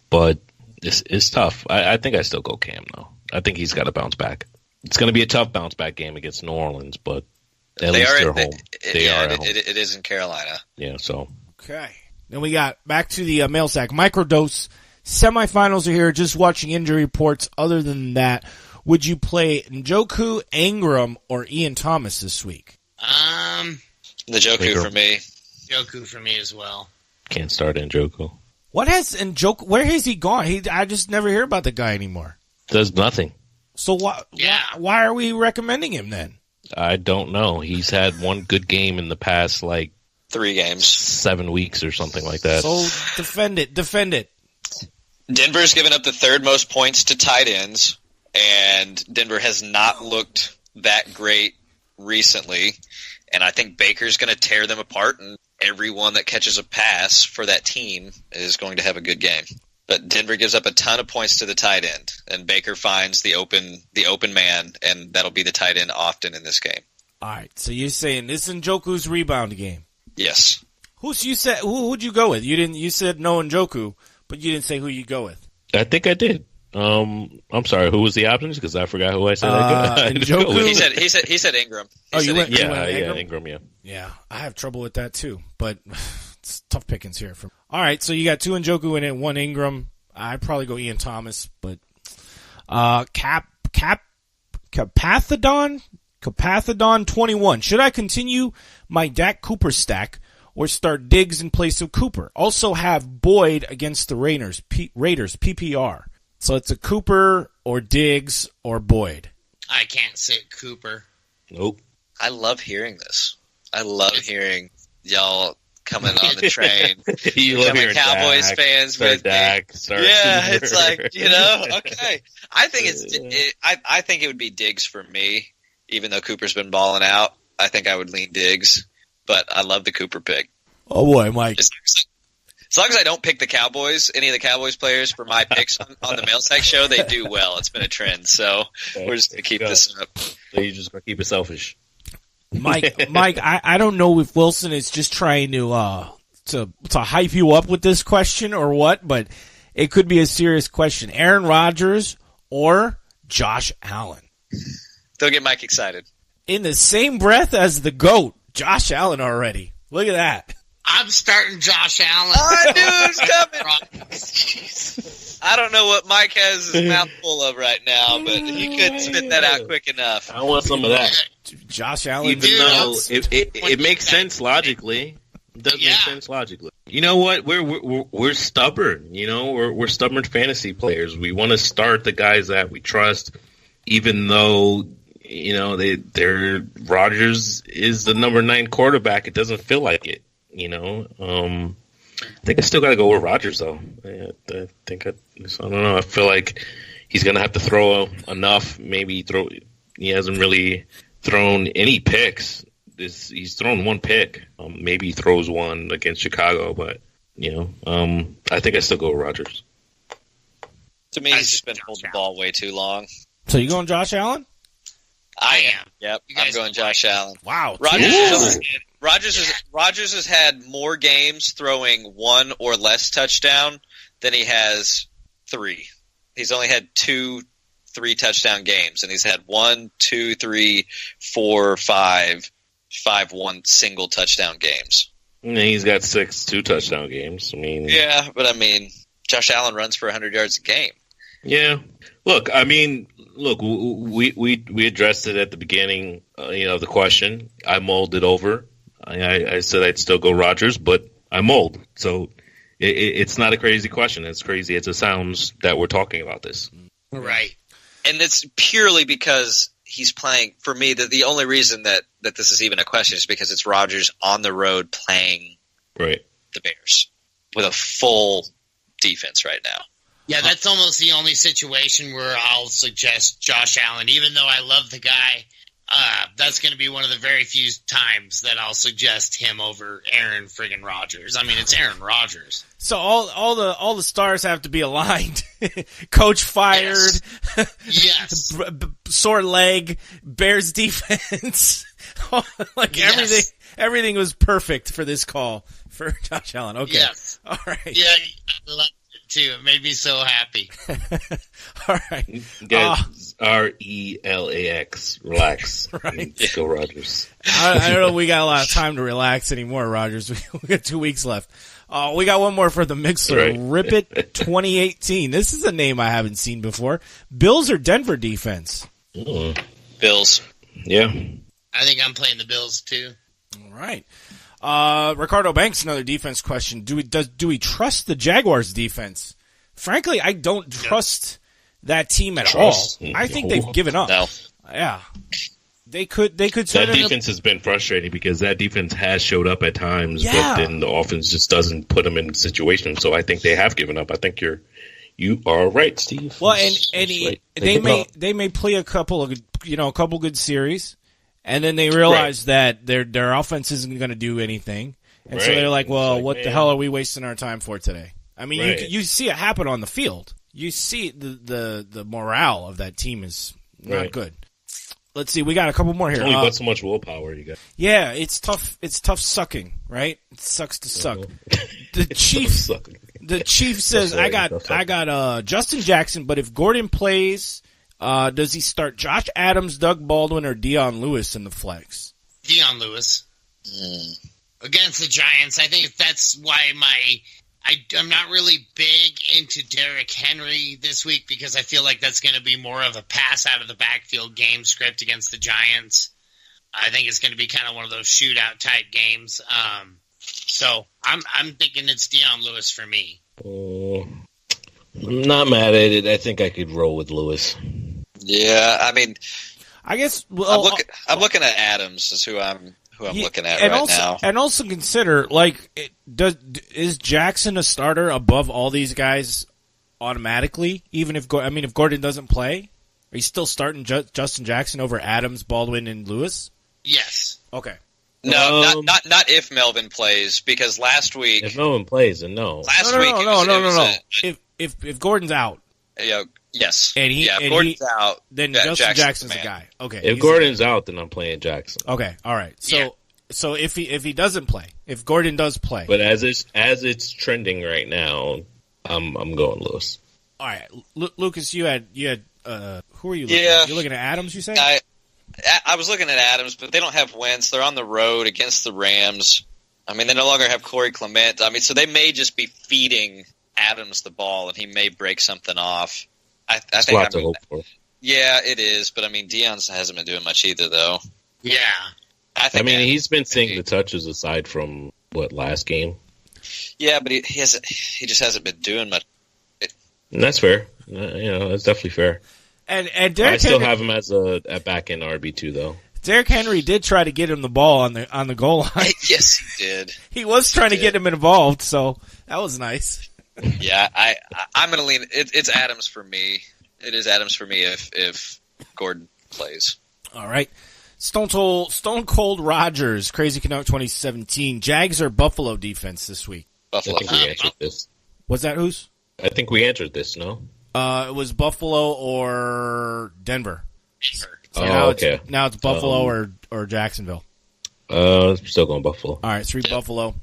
but it's tough. I think I still go Cam, though. I think he's got to bounce back. It's going to be a tough bounce back game against New Orleans, but at least they're home. They are at home. It is in Carolina. Yeah, so. Okay. Then we got back to the Mailsack microdose. Semifinals are here. Just watching injury reports. Other than that, would you play Njoku, Ingram, or Ian Thomas this week? Njoku for me. Njoku for me as well. Can't start Njoku. What has Njoku? Where has he gone? I just never hear about the guy anymore. Does nothing. So why are we recommending him then? I don't know. He's had one good game in the past, 3 games, 7 weeks or something like that. So defend it. Denver's given up the 3rd most points to tight ends, and Denver has not looked that great recently. And I think Baker's going to tear them apart, and everyone that catches a pass for that team is going to have a good game. But Denver gives up a ton of points to the tight end, and Baker finds the open man, and that'll be the tight end often in this game. All right, so you're saying this is Njoku's rebound game? Yes. Who'd you go with? You said no Njoku, but you didn't say who you go with. I think I did. I'm sorry. Who was the options? Because I forgot who I said. Njoku. He said Ingram. You went Ingram. Yeah, I have trouble with that too, but it's tough pickings here. All right, so you got 2 Njoku in it, 1 Ingram. I'd probably go Ian Thomas, but Capathedon 21. Should I continue my Dak Cooper stack or start Diggs in place of Cooper? Also have Boyd against the Raiders PPR. So it's a Cooper or Diggs or Boyd. I can't sit Cooper. Nope. I love hearing this. I love hearing y'all coming on the train. You love hearing Cowboys Dak, fans with Dak, me. Yeah, it's like, okay. I think I think it would be Diggs for me, even though Cooper's been balling out. I think I would lean Diggs, but I love the Cooper pick. Oh boy, Mike. As long as I don't pick the Cowboys, any of the Cowboys players for my picks on the Mailsack show, they do well. It's been a trend, so we're just going to keep this up. So you're just going to keep it selfish. Mike, I don't know if Wilson is just trying to hype you up with this question or what, but it could be a serious question. Aaron Rodgers or Josh Allen? Don't get Mike excited. In the same breath as the GOAT, Josh Allen already. Look at that. I'm starting Josh Allen. I knew it was coming. I don't know what Mike has his mouth full of right now, but he couldn't spit that out quick enough. I want some of that. Josh Allen. Even though it makes sense logically. It does make sense logically. You know what? We're stubborn. We're stubborn fantasy players. We want to start the guys that we trust, even though they're Rodgers is the number 9 quarterback. It doesn't feel like it. I think I still got to go with Rodgers, though. I don't know. I feel like he's going to have to throw enough. Maybe he hasn't really thrown any picks. He's thrown 1 pick. Maybe he throws 1 against Chicago, but, I think I still go with Rodgers. To me, he's just been holding the ball way too long. So you going Josh Allen? I am. Yep, I'm going Josh Allen. Wow. Rodgers has had more games throwing 1 or less touchdown than he has 3. He's only had 2 3-touchdown games, and he's had 1, 2, 3, 4, 5 1 single touchdown games. And he's got 6 2-touchdown games. Yeah, but Josh Allen runs for 100 yards a game. Yeah. Look, we addressed it at the beginning, of the question. I mulled it over. I said I'd still go Rodgers, but I mulled. So it's not a crazy question. It's crazy as it sounds that we're talking about this. Right. And it's purely because he's playing, for me, the only reason that this is even a question is because it's Rodgers on the road playing the Bears with a full defense right now. Yeah, that's almost the only situation where I'll suggest Josh Allen, even though I love the guy. That's going to be one of the very few times that I'll suggest him over Aaron friggin' Rodgers. It's Aaron Rodgers. So all the stars have to be aligned. Coach fired. Yes. Sore leg. Bears defense. Everything was perfect for this call for Josh Allen. Okay. Yes. All right. Yeah, I love it too. It made me so happy. All right. RELAX. Relax. Right. Go Rodgers. I don't know if we got a lot of time to relax anymore, Rodgers. We got 2 weeks left. We got one more for the Mixler. Right. Rip It 2018. This is a name I haven't seen before. Bills or Denver defense? Bills. Yeah. I think I'm playing the Bills too. All right. Ricardo Banks, another defense question. Do we trust the Jaguars defense? Frankly, I don't trust that team at all. I think they've given up. No. Yeah. They could That defense has been frustrating because that defense has showed up at times, but then the offense just doesn't put them in situations. So I think they have given up. I think you are right, Steve. Well, they may play a couple good series, and then they realize that their offense isn't going to do anything, and so they're like, well, what the hell are we wasting our time for today? You see it happen on the field. You see the morale of that team is not good. Let's see. We got a couple more here. Only got so much willpower you got. Yeah, it's tough. It's tough sucking, right? It sucks to suck. The The Chief says, I got Justin Jackson, but if Gordon plays, does he start Josh Adams, Doug Baldwin, or Dion Lewis in the flex? Dion Lewis. Against the Giants. I think that's why I'm not really big into Derrick Henry this week because I feel like that's going to be more of a pass out of the backfield game script against the Giants. I think it's going to be kind of one of those shootout type games. So I'm thinking it's Dion Lewis for me. I'm not mad at it. I think I could roll with Lewis. Yeah, I mean, I guess I'm looking at Adams is who I'm looking at now. And also consider, is Jackson a starter above all these guys automatically? Even if Gordon doesn't play, are you still starting Justin Jackson over Adams, Baldwin, and Lewis? Yes. Okay. No, not if Melvin plays, because last week if Melvin plays, then no. Last week, no. If Gordon's out, yes, if Gordon's out, then Justin Jackson's the guy. Okay. If Gordon's out, then I'm playing Jackson. Okay. All right. So if he doesn't play, if Gordon does play, but as it's trending right now, I'm going Lewis. All right, Lucas, you had who are you? Yeah, you're looking at Adams. You say I was looking at Adams, but they don't have Wentz. They're on the road against the Rams. I mean, they no longer have Corey Clement. I mean, so they may just be feeding Adams the ball, and he may break something off. I think lots to hope for. Yeah, it is. But I mean, Dion hasn't been doing much either, though. Yeah. I mean, he's been seeing the touches aside from last game. Yeah, but he just hasn't been doing much. And that's fair. That's definitely fair. And I still have him as a back end RB2 though. Derrick Henry did try to get him the ball on the goal line. Yes, he did. He was trying to get him involved, so that was nice. Yeah, I'm going to lean. It's Adams for me. It is Adams for me if Gordon plays. All right. Stone Cold Rogers, Crazy Canuck 2017. Jags or Buffalo defense this week? Buffalo. I think we answered this. Was that whose? I think we answered this, no? It was Buffalo or Denver. So okay. Now it's Buffalo or Jacksonville. Still going Buffalo. All right, 3 Buffalo.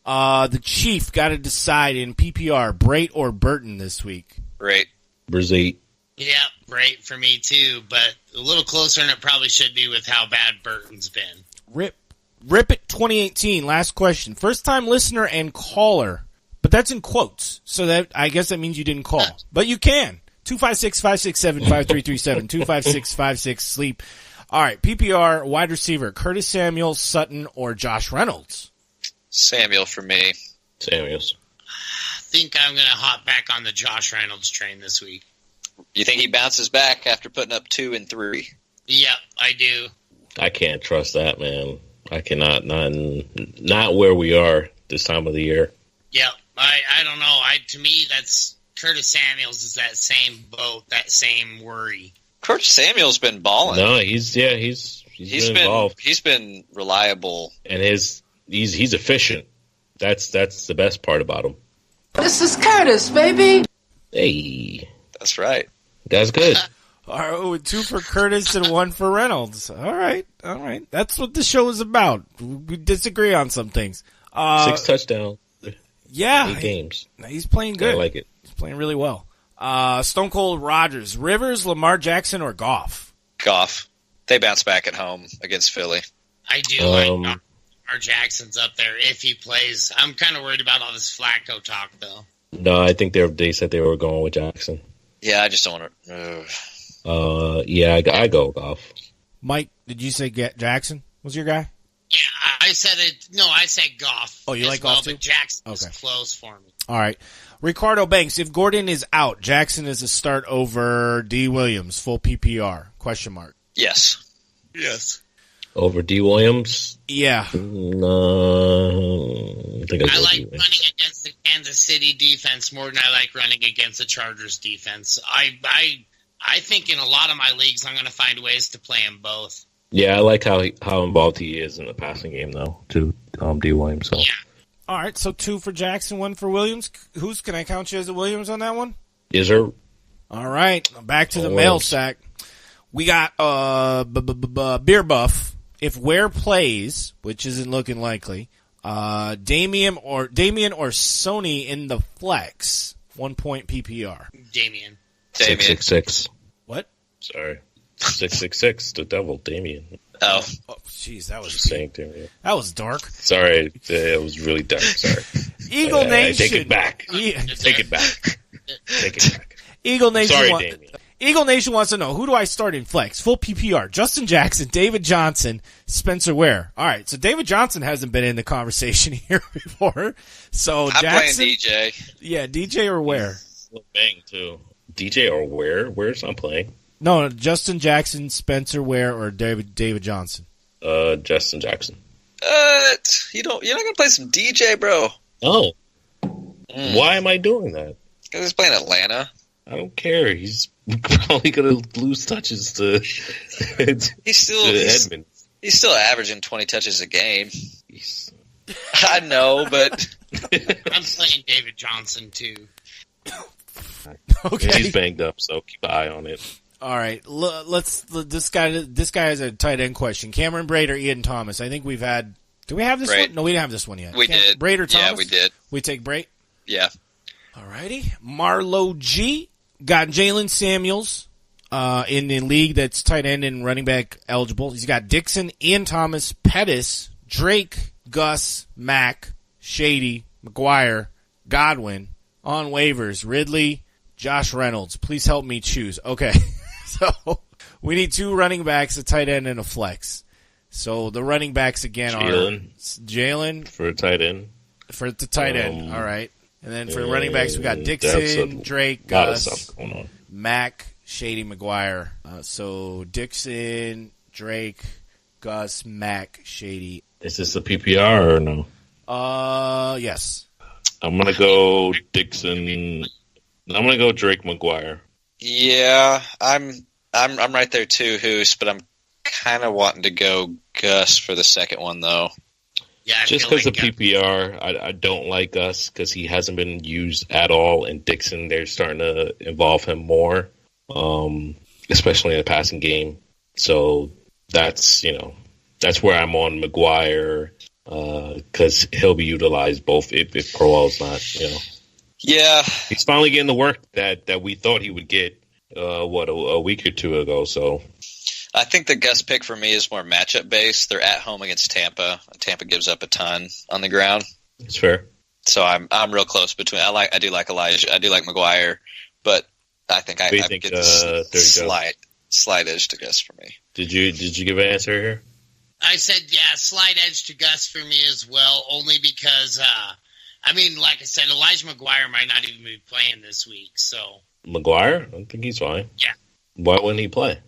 The Chief got to decide in PPR, Brait or Burton this week. Brait. Brazil. Yeah, Brait for me too, but a little closer than it probably should be with how bad Burton's been. Rip it 2018, last question. First time listener and caller. But that's in quotes, so that I guess that means you didn't call. But you can. 256-567-5337, 256-56-SLEEP. All right, PPR, wide receiver, Curtis Samuel, Sutton, or Josh Reynolds? Samuel for me. Samuels. I think I'm going to hop back on the Josh Reynolds train this week. You think he bounces back after putting up 2 and 3? Yep, I do. I can't trust that, man. I cannot. Not where we are this time of the year. Yep. I don't know. To me, that's Curtis Samuels is that same boat, that same worry. Curtis Samuel's been balling. No, he's been involved. He's been reliable, and he's efficient. That's the best part about him. This is Curtis, baby. Hey, that's right. That's good. All right, 2 for Curtis and 1 for Reynolds. All right. That's what the show is about. We disagree on some things. 6 touchdowns. Yeah. 8 games. He's playing good. I like it. He's playing really well. Stone Cold Rogers, Rivers, Lamar Jackson, or Goff? Goff. They bounce back at home against Philly. I do like Lamar Jackson's up there if he plays. I'm kind of worried about all this Flacco talk, though. No, I think they said they were going with Jackson. Yeah, I just don't want to. Yeah, I go Goff. Mike, did you say Jackson was your guy? Yeah, I said it. No, I said Goff. Oh, you like Goff too? But Jackson is close for me. All right. Ricardo Banks, if Gordon is out, Jackson is a start over D. Williams, full PPR, question mark. Yes. Over D. Williams? Yeah. No, I like running against the Kansas City defense more than I like running against the Chargers defense. I think in a lot of my leagues I'm going to find ways to play them both. Yeah, I like how involved he is in the passing game, though, to D. Williams. So. Yeah. All right, so 2 for Jackson, 1 for Williams. Can I count you as a Williams on that one? Yes, sir. All right, back to the mail sack. We got Beer Buff. If Ware plays, which isn't looking likely, Damian or Sony in the flex. 1 point PPR. Damian. 666. What? Sorry. 666, the devil, Damian. Oh, jeez, that was saying Damian. That was dark. Sorry, it was really dark. Sorry. Eagle Nation. Take it back. Take it back. Take it back. Eagle Nation. Sorry, Damian. Eagle Nation wants to know, who do I start in flex? Full PPR. Justin Jackson, David Johnson, Spencer Ware. All right, so David Johnson hasn't been in the conversation here before. So I'm Jackson, playing DJ. Yeah, DJ or Ware? Bang, too. DJ or Ware? Ware's not playing. No, Justin Jackson, Spencer Ware, or David Johnson? Justin Jackson. You're not gonna play some DJ, bro. Oh. Why am I doing that? Because he's playing Atlanta. I don't care. He's probably going to lose touches to Edmund. He's still averaging 20 touches a game. I know, but I'm playing David Johnson too. Okay. He's banged up, so keep an eye on it. All right, this guy has a tight end question. Cameron Braid or Ian Thomas? I think we've had. Do we have this Braid. one? No, we didn't have this one yet. We did. Braid or Thomas? Yeah, we did. We take Braid. Yeah. All righty. Marlo G got Jalen Samuels in the league that's tight end and running back eligible. He's got Dixon, Ian Thomas, Pettis, Drake, Gus, Mack, Shady, McGuire, Godwin on waivers. Ridley, Josh Reynolds. Please help me choose. Okay. So we need 2 running backs, a tight end, and a flex. So the running backs again are Jalen for a tight end. For the tight end. All right. And then for the running backs, we got Dixon, Drake, Gus, Mack, Shady, McGuire. So Dixon, Drake, Gus, Mack, Shady. Is this a PPR or no? Yes. I'm gonna go Dixon. I'm gonna go Drake, McGuire. Yeah, I'm right there too, Hus, but I'm kind of wanting to go Gus for the second one though. Yeah, just because of PPR, I don't like Gus because he hasn't been used at all. And Dixon, they're starting to involve him more, especially in the passing game. So that's where I'm on McGuire because he'll be utilized both if Crowell's not. Yeah, he's finally getting the work that we thought he would get. A week or two ago. So I think the Gus pick for me is more matchup based. They're at home against Tampa. Tampa gives up a ton on the ground. It's fair. So I'm real close between. I do like Elijah. I do like McGuire, but I think I get the slight edge to Gus for me. Did you give an answer here? I said slight edge to Gus for me as well, only because like I said, Elijah McGuire might not even be playing this week. So McGuire, I think he's fine. Yeah. Why wouldn't he play?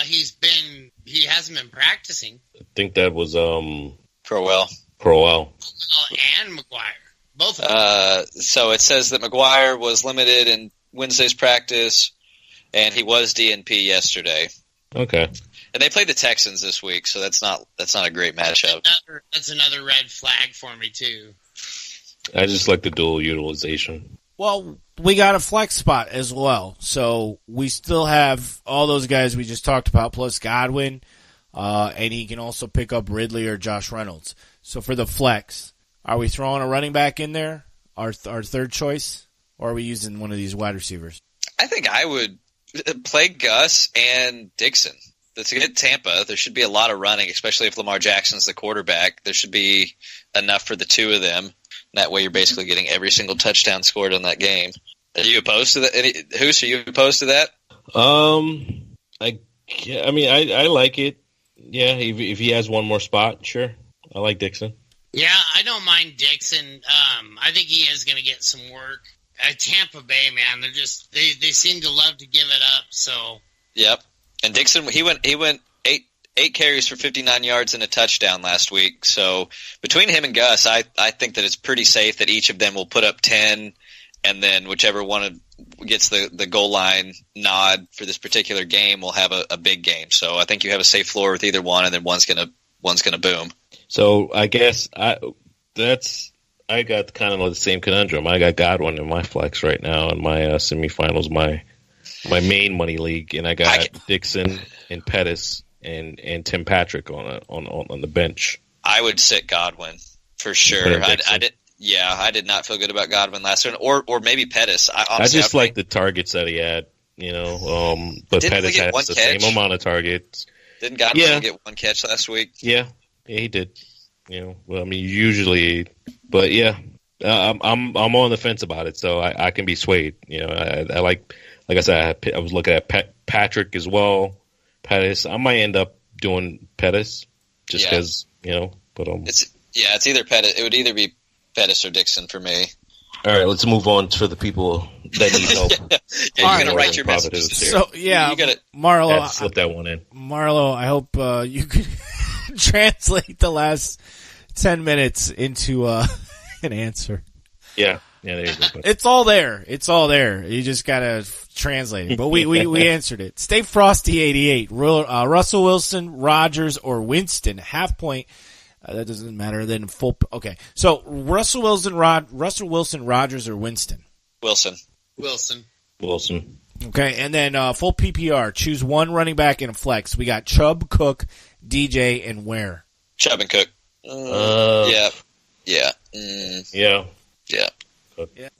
He hasn't been practicing. I think that was Crowell and McGuire. Both of them. So it says that McGuire was limited in Wednesday's practice, and he was DNP yesterday. Okay. And they played the Texans this week, so that's not a great matchup. That's another red flag for me too. I just like the dual utilization. Well, we got a flex spot as well, so we still have all those guys we just talked about, plus Godwin, and he can also pick up Ridley or Josh Reynolds. So for the flex, are we throwing a running back in there, our third choice, or are we using one of these wide receivers? I think I would play Gus and Dixon. That's a good Tampa. There should be a lot of running, especially if Lamar Jackson's the quarterback. There should be enough for the two of them. That way you're basically getting every single touchdown scored in that game. Are you opposed to that? Hus, are you opposed to that? I like it. Yeah, if he has one more spot, sure. I like Dixon. Yeah, I don't mind Dixon. I think he is going to get some work. Tampa Bay, man, they seem to love to give it up. So. Yep, and Dixon he went 8 carries for 59 yards and a touchdown last week. So between him and Gus, I think that it's pretty safe that each of them will put up 10, and then whichever one gets the goal line nod for this particular game will have a big game. So I think you have a safe floor with either one, and then one's gonna boom. So I guess I got kind of the same conundrum. I got Godwin in my flex right now in my semifinals, my main money league, and I got Dixon and Pettis and Tim Patrick on the bench. I would sit Godwin. For sure. I did not feel good about Godwin last one, or maybe Pettis. I just like the targets that he had, but Pettis had the same amount of targets. Didn't Godwin get one catch last week? Yeah, he did. Well, I mean, usually, but yeah, I'm on the fence about it, so I can be swayed. I like I said, I was looking at Patrick as well. Pettis, I might end up doing Pettis just because but it's either Pettis. It would either be Pettis or Dixon for me. All right, let's move on for the people that need help. You're gonna write your messages. So you gotta Marlo, slip that one in. Marlo, I hope you could translate the last 10 minutes into an answer. Yeah, there you go. It's all there. You just gotta translate it. But we answered it. Stay Frosty 88. Russell Wilson, Rodgers, or Winston. Half point. That doesn't matter. Then full. Okay. So Russell Wilson, Rodgers, or Winston. Wilson. Okay, and then full PPR. Choose one running back in a flex. We got Chubb, Cook, DJ, and Ware. Chubb and Cook. Yeah.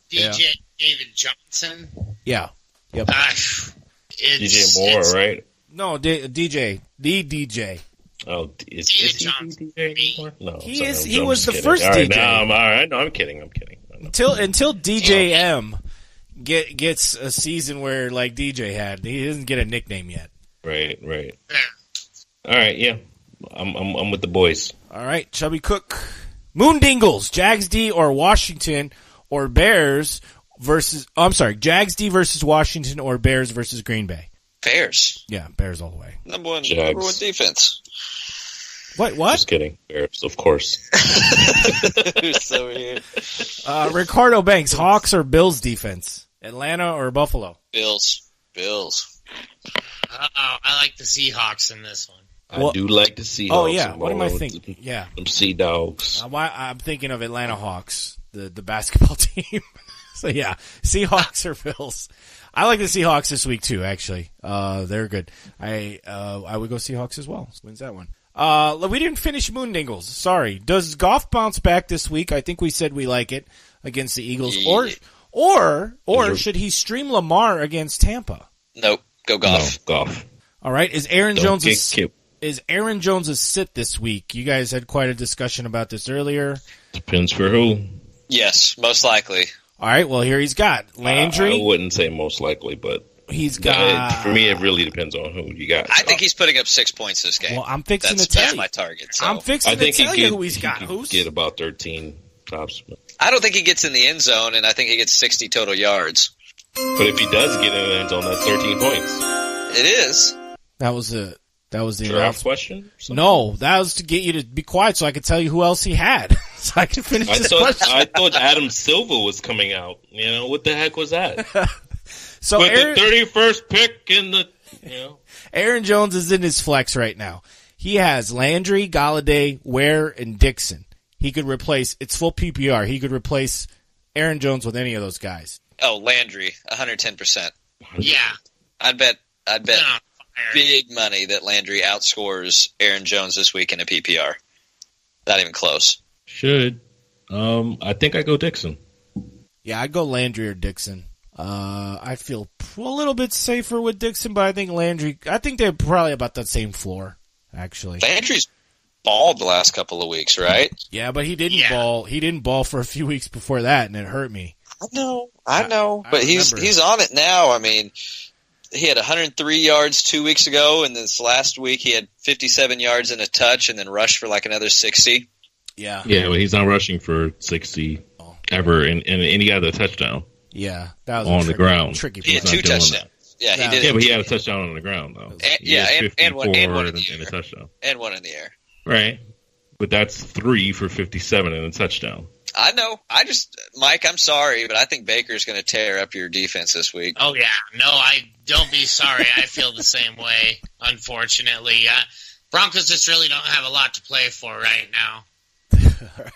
DJ David Johnson. Yeah. Yep. DJ Moore, right? No, DJ. The DJ. Oh, is he DJ anymore? No, he was the kidding. first all right, DJ. No, I'm all right. No, I'm kidding. Until DJ M gets a season where like DJ had, he doesn't get a nickname yet. Right. All right, yeah, I'm with the boys. All right, Chubby Cook, Moondingles, Jags D or Washington or Bears versus. Oh, I'm sorry, Jags D versus Washington or Bears versus Green Bay. Bears. Yeah, Bears all the way. Number one defense. What? Just kidding. Bears, of course. Who's so weird? Ricardo Banks, Hawks or Bills defense? Atlanta or Buffalo? Bills. I like the Seahawks in this one. I do like the Seahawks. Oh, yeah. What am I thinking? Yeah. Them Sea Dogs. I'm thinking of Atlanta Hawks, the basketball team. So, yeah, Seahawks or Bills. I like the Seahawks this week, too, actually. They're good. I would go Seahawks as well. Wins that one. We didn't finish Moondingles. Sorry. Does Goff bounce back this week? I think we said we like it against the Eagles. Yeah. Or should he stream Lamar against Tampa? Nope. Go Goff. No, Goff. All right. Is Aaron Jones a sit this week? You guys had quite a discussion about this earlier. Depends for who. Yes, most likely. All right. Well, here he's got Landry. I wouldn't say most likely, but he's got. For me, it really depends on who you got. I think he's putting up 6 points this game. Well, I'm fixing to tell you. That's my target. So. I'm fixing to tell you who he's got. He get about 13 tops. I don't think he gets in the end zone, and I think he gets 60 total yards. But if he does get in the end zone, that's 13 points. It is. That was the draft question? No, that was to get you to be quiet so I could tell you who else he had. So I could finish this question. I thought Adam Silva was coming out. What the heck was that? So with the 31st pick in the, Aaron Jones is in his flex right now. He has Landry, Galladay, Ware, and Dixon. He could replace, it's full PPR. He could replace Aaron Jones with any of those guys. Oh, Landry, 110%. Yeah. I'd bet big money that Landry outscores Aaron Jones this week in a PPR. Not even close. Should. I think I go Dixon. Yeah, I'd go Landry or Dixon. I feel a little bit safer with Dixon, but I think Landry, I think they're probably about that same floor, actually. Landry's balled the last couple of weeks, right? Yeah, but he didn't ball. He didn't ball for a few weeks before that, and it hurt me. I know, but he's on it now. I mean, he had 103 yards 2 weeks ago, and this last week he had 57 yards and a touch, and then rushed for like another 60. Yeah, but he's not rushing for 60 ever, and he got a touchdown. Yeah, that was on the ground. Tricky. He had 2 touchdowns. Yeah, he did. Yeah, but he had a touchdown on the ground though. And one in the air. And a touchdown. And one in the air. Right, but that's 3 for 57 and a touchdown. I know. Mike, I'm sorry, but I think Baker's going to tear up your defense this week. Oh, yeah. No, don't be sorry. I feel the same way, unfortunately. Broncos just really don't have a lot to play for right now.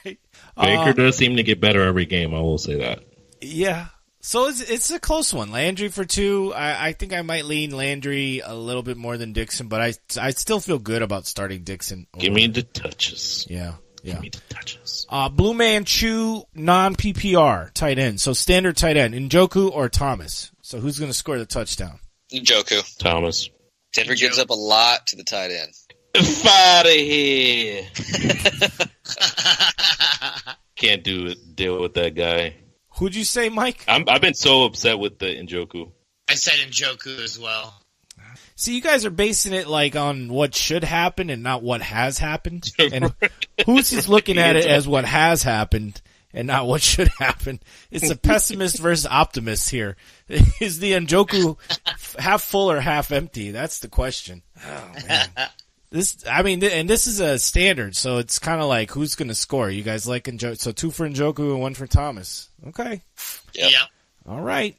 Right. Baker does seem to get better every game, I will say that. Yeah. So it's a close one. Landry for 2. I think I might lean Landry a little bit more than Dixon, but I still feel good about starting Dixon. Give me the touches. Yeah. Yeah. Give me the touches. Blue Man Chew, non-PPR tight end. So standard tight end, Njoku or Thomas. So who's going to score the touchdown? Njoku. Thomas. Denver gives up a lot to the tight end. Out of here. Can't deal with that guy. Who'd you say, Mike? I've been so upset with the Njoku. I said Njoku as well. See, you guys are basing it like on what should happen and not what has happened. And who's just looking at it as what has happened and not what should happen? It's a pessimist versus optimist here. Is the Njoku half full or half empty? That's the question. Oh, man. This is a standard, so it's kind of like who's going to score. You guys like Njoku? So 2 for Njoku and 1 for Thomas. Okay. Yep. All right.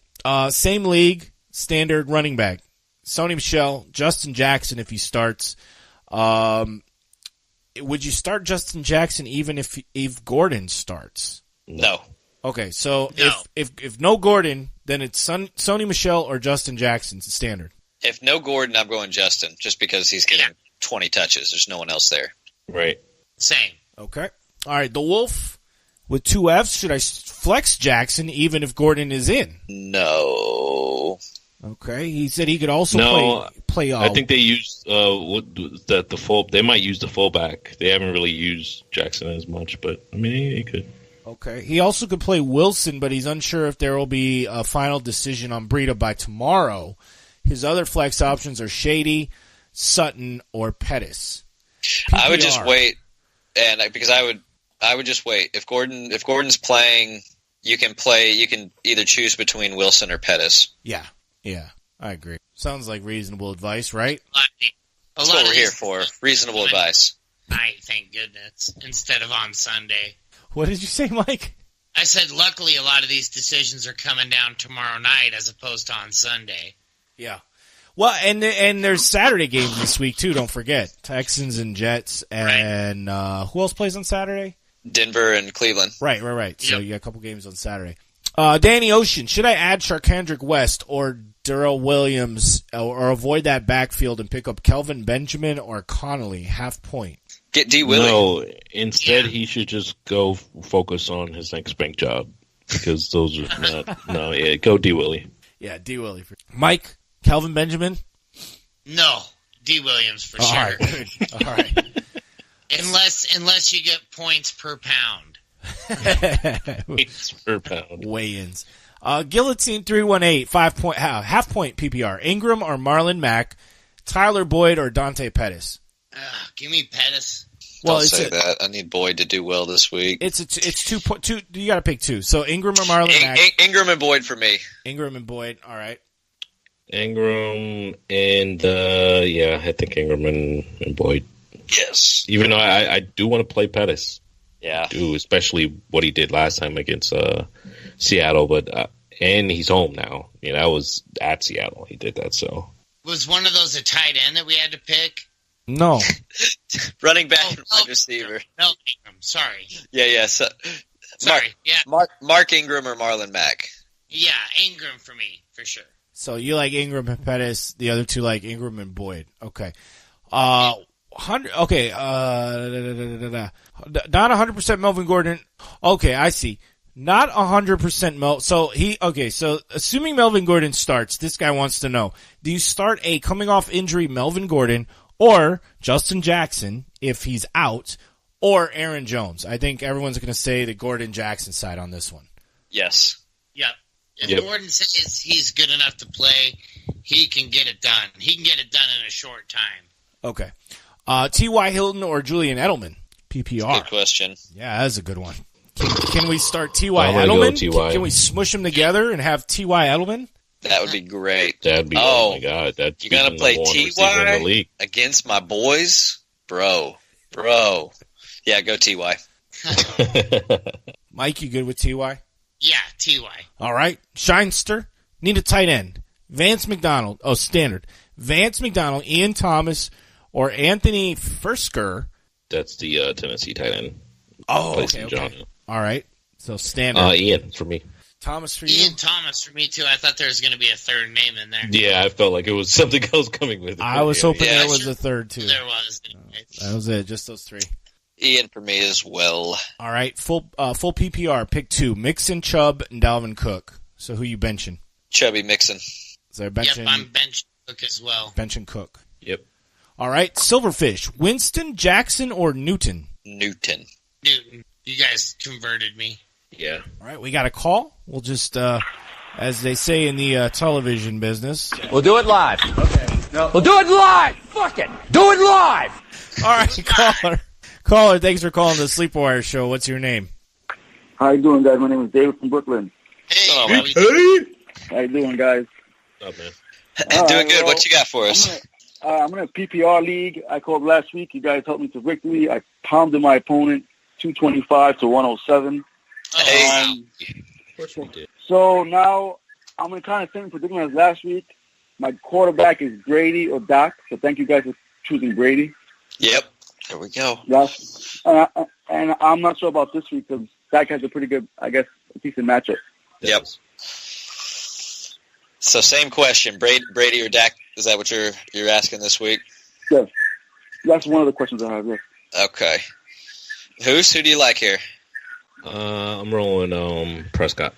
Same league, standard running back. Sony Michel, Justin Jackson if he starts. Would you start Justin Jackson even if Gordon starts? No. Okay, so No. if no Gordon, then it's Sony Michel or Justin Jackson standard. If no Gordon, I'm going Justin, just because he's getting 20 touches. There's no one else there. Right. Same. Okay. All right, the Wolf with 2 Fs. Should I flex Jackson even if Gordon is in? No. Okay, he said he could also play. I think they used the full. They might use the fullback. They haven't really used Jackson as much, but I mean he could. Okay, he also could play Wilson, but he's unsure if there will be a final decision on Breida by tomorrow. His other flex options are Shady, Sutton, or Pettis. PPR. I would just wait, because I would just wait. If Gordon's playing, you can either choose between Wilson or Pettis. Yeah, I agree. Sounds like reasonable advice, right? That's what we're here for. Reasonable advice. Night, thank goodness, instead of on Sunday. What did you say, Mike? I said, luckily, a lot of these decisions are coming down tomorrow night as opposed to on Sunday. Yeah. Well, and there's Saturday games this week, too, don't forget. Texans and Jets, and who else plays on Saturday? Denver and Cleveland. Right. So you got a couple games on Saturday. Danny Ocean, should I add Sharkhandrick West or Darrell Williams or avoid that backfield and pick up Kelvin Benjamin or Connolly, half point? Get D. Willie. No, instead he should just go focus on his next bank job because those are not. No, yeah, go D. Willie. Yeah, D. Willie. Mike, Kelvin Benjamin? No, D. Williams for sure. All right. Unless you get points per pound. Points per pound. Weigh-ins. Guillotine 318, half point PPR. Ingram or Marlon Mack, Tyler Boyd or Dante Pettis. Give me Pettis. Don't say that. I need Boyd to do well this week. It's 2. You got to pick 2. So Ingram or Marlon Mack. Ingram and Boyd for me. Ingram and Boyd. All right. Ingram and I think Ingram and Boyd. Yes. Even though I do want to play Pettis. Yeah. I do, especially what he did last time against Seattle, but and he's home now. You know, that was at Seattle. He did that, so. Was one of those a tight end that we had to pick? No. Running back and wide receiver. Melvin Ingram, sorry. Yeah. So, sorry, Mark Ingram or Marlon Mack? Yeah, Ingram for me, for sure. So you like Ingram and Pettis. The other two like Ingram and Boyd. Okay. Not 100% Melvin Gordon. Okay, I see. Not 100% So assuming Melvin Gordon starts, this guy wants to know, do you start a coming off injury Melvin Gordon or Justin Jackson if he's out, or Aaron Jones? I think everyone's going to say the Gordon Jackson side on this one. Yes. Yep. If Gordon says he's good enough to play, he can get it done. He can get it done in a short time. Okay. T.Y. Hilton or Julian Edelman? PPR. Good question. Yeah, that's a good one. Can we start T.Y. Edelman? Can we smush them together and have T.Y. Edelman? That would be great. That'd be, oh my God. You're going to play T.Y. against my boys? Bro. Yeah, go T.Y. Mike, you good with T.Y.? Yeah, T.Y. All right. Shinester, need a tight end. Vance McDonald. Oh, standard. Vance McDonald, Ian Thomas, or Anthony Fersker. That's the Tennessee tight end. Oh, okay. All right. So standard. Ian for me. Thomas for you? Ian Thomas for me, too. I thought there was going to be a third name in there. Yeah, I felt like it was something else coming with it. I was hoping there was a third, too. There was. That was it. Just those 3. Ian for me as well. All right, full PPR. Pick 2: Mixon, Chubb, and Dalvin Cook. So who you benching? Chubby Mixon. Is there benching? Yep, I'm benching Cook as well. Benching Cook. Yep. All right, Silverfish. Winston, Jackson, or Newton? Newton. You guys converted me. Yeah. All right, we got a call. We'll just, as they say in the television business. We'll do it live. Okay. No. We'll do it live. Fuck it. Do it live. All right, caller. Caller, thanks for calling the Sleepwire Show. What's your name? How you doing, guys? My name is David from Brooklyn. Hey. How you doing, guys? What's up, man? Doing good. What you got for us? I'm in a PPR league. I called last week. You guys helped me to victory. I pounded my opponent 225 to 107. Hey. Of course we did. So now I'm in kind of same predicament as last week. My quarterback is Brady or Dak, so thank you guys for choosing Brady. Yep. There we go. Yes. And I'm not sure about this week because Dak has a pretty good, I guess, a decent matchup. Yep. So same question, Brady or Dak? Is that what you're asking this week? Yes. That's one of the questions I have, yes. Okay. Who do you like here? I'm rolling Prescott.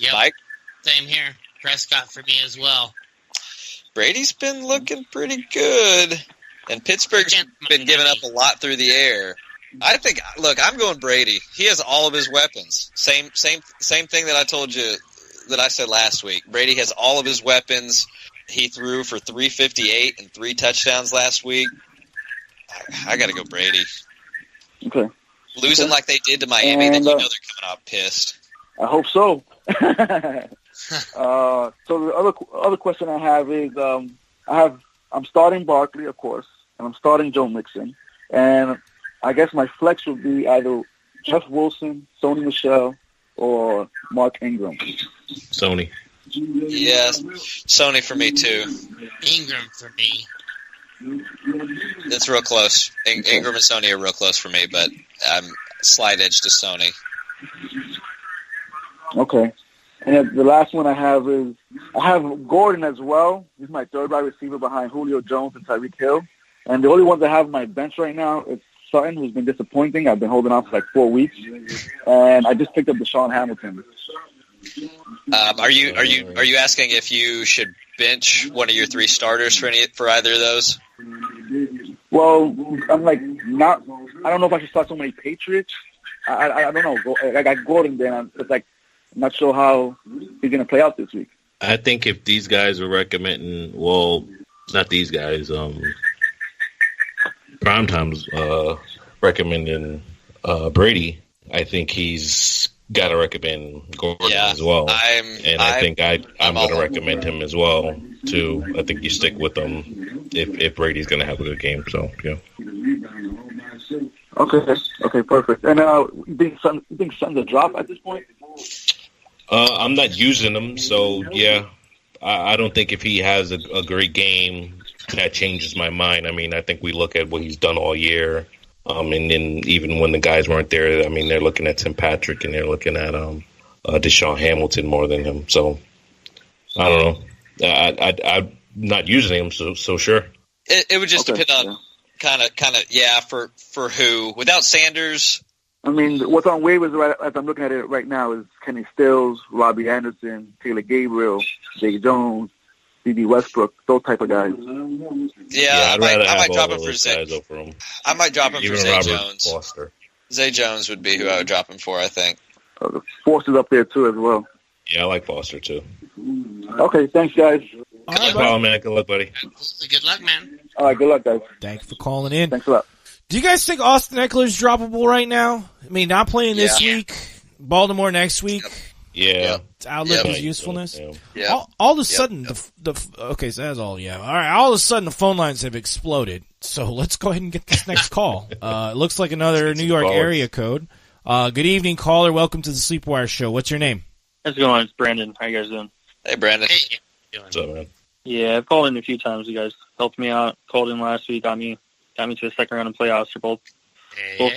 Yep. Mike? Same here. Prescott for me as well. Brady's been looking pretty good, and Pittsburgh's been giving up a lot through the air. I think. Look, I'm going Brady. He has all of his weapons. Same thing that I told you that I said last week. Brady has all of his weapons. He threw for 358 and 3 touchdowns last week. I got to go Brady. Okay. Losing like they did to Miami, then you know they're coming out pissed. I hope so. So the other question I have is I'm starting Barkley, of course, and I'm starting Joe Mixon, and I guess my flex would be either Jeff Wilson, Sony Michel, or Mark Ingram. Sony. Yes, Sony for me too. Ingram for me. It's real close. Ingram and Sony are real close for me, but I'm slight edge to Sony. Okay. And then the last one I have is I have Gordon as well. He's my third wide receiver behind Julio Jones and Tyreek Hill. And the only ones I have on my bench right now is Sutton, who's been disappointing. I've been holding on for like 4 weeks. And I just picked up Deshaun Hamilton. Are you asking if you should bench one of your 3 starters for either of those? Well, I'm like not. I don't know if I should start so many Patriots. I don't know. I got Gordon there. It's like I'm not sure how he's going to play out this week. I think if these guys are recommending, well, not these guys, Primetime's recommending Brady, I think he's got to recommend Gordon as well. I think I'm going to recommend him as well, too. I think you stick with him if Brady's going to have a good game. So, yeah. Okay, perfect. And you think Sun's a drop at this point? I'm not using him, so yeah. I don't think if he has a great game, that changes my mind. I mean, I think we look at what he's done all year, and then even when the guys weren't there, I mean, they're looking at Tim Patrick and they're looking at Deshaun Hamilton more than him. So I don't know. I'm not using him, so sure. It would just depend on kind of for who. Without Sanders. I mean, what's on waivers right as I'm looking at it right now is Kenny Stills, Robbie Anderson, Taylor Gabriel, Jay Jones, D.D. Westbrook, those type of guys. Yeah, I might drop him for Zay. I might drop him for Zay Robert Jones. Foster. Zay Jones would be who I would drop him for, I think. Foster's up there too as well. Yeah, I like Foster too. Okay, thanks guys. No problem, man. Good luck, buddy. Good luck, man. All right, good luck, guys. Thanks for calling in. Thanks a lot. Do you guys think Austin Eckler's droppable right now? I mean, not playing this week, Baltimore next week. Yeah. To outlive his usefulness. Yeah. All of a sudden, okay, so that's all, All right, all of a sudden the phone lines have exploded. So let's go ahead and get this next call. It looks like another New York area code. Good evening, caller. Welcome to the Sleepwire Show. What's your name? How's it going? It's Brandon. How you guys doing? Hey, Brandon. Hey. What's up, man? Yeah, I've called in a few times. You guys helped me out. Called in last week. Got me to the second round of playoffs for both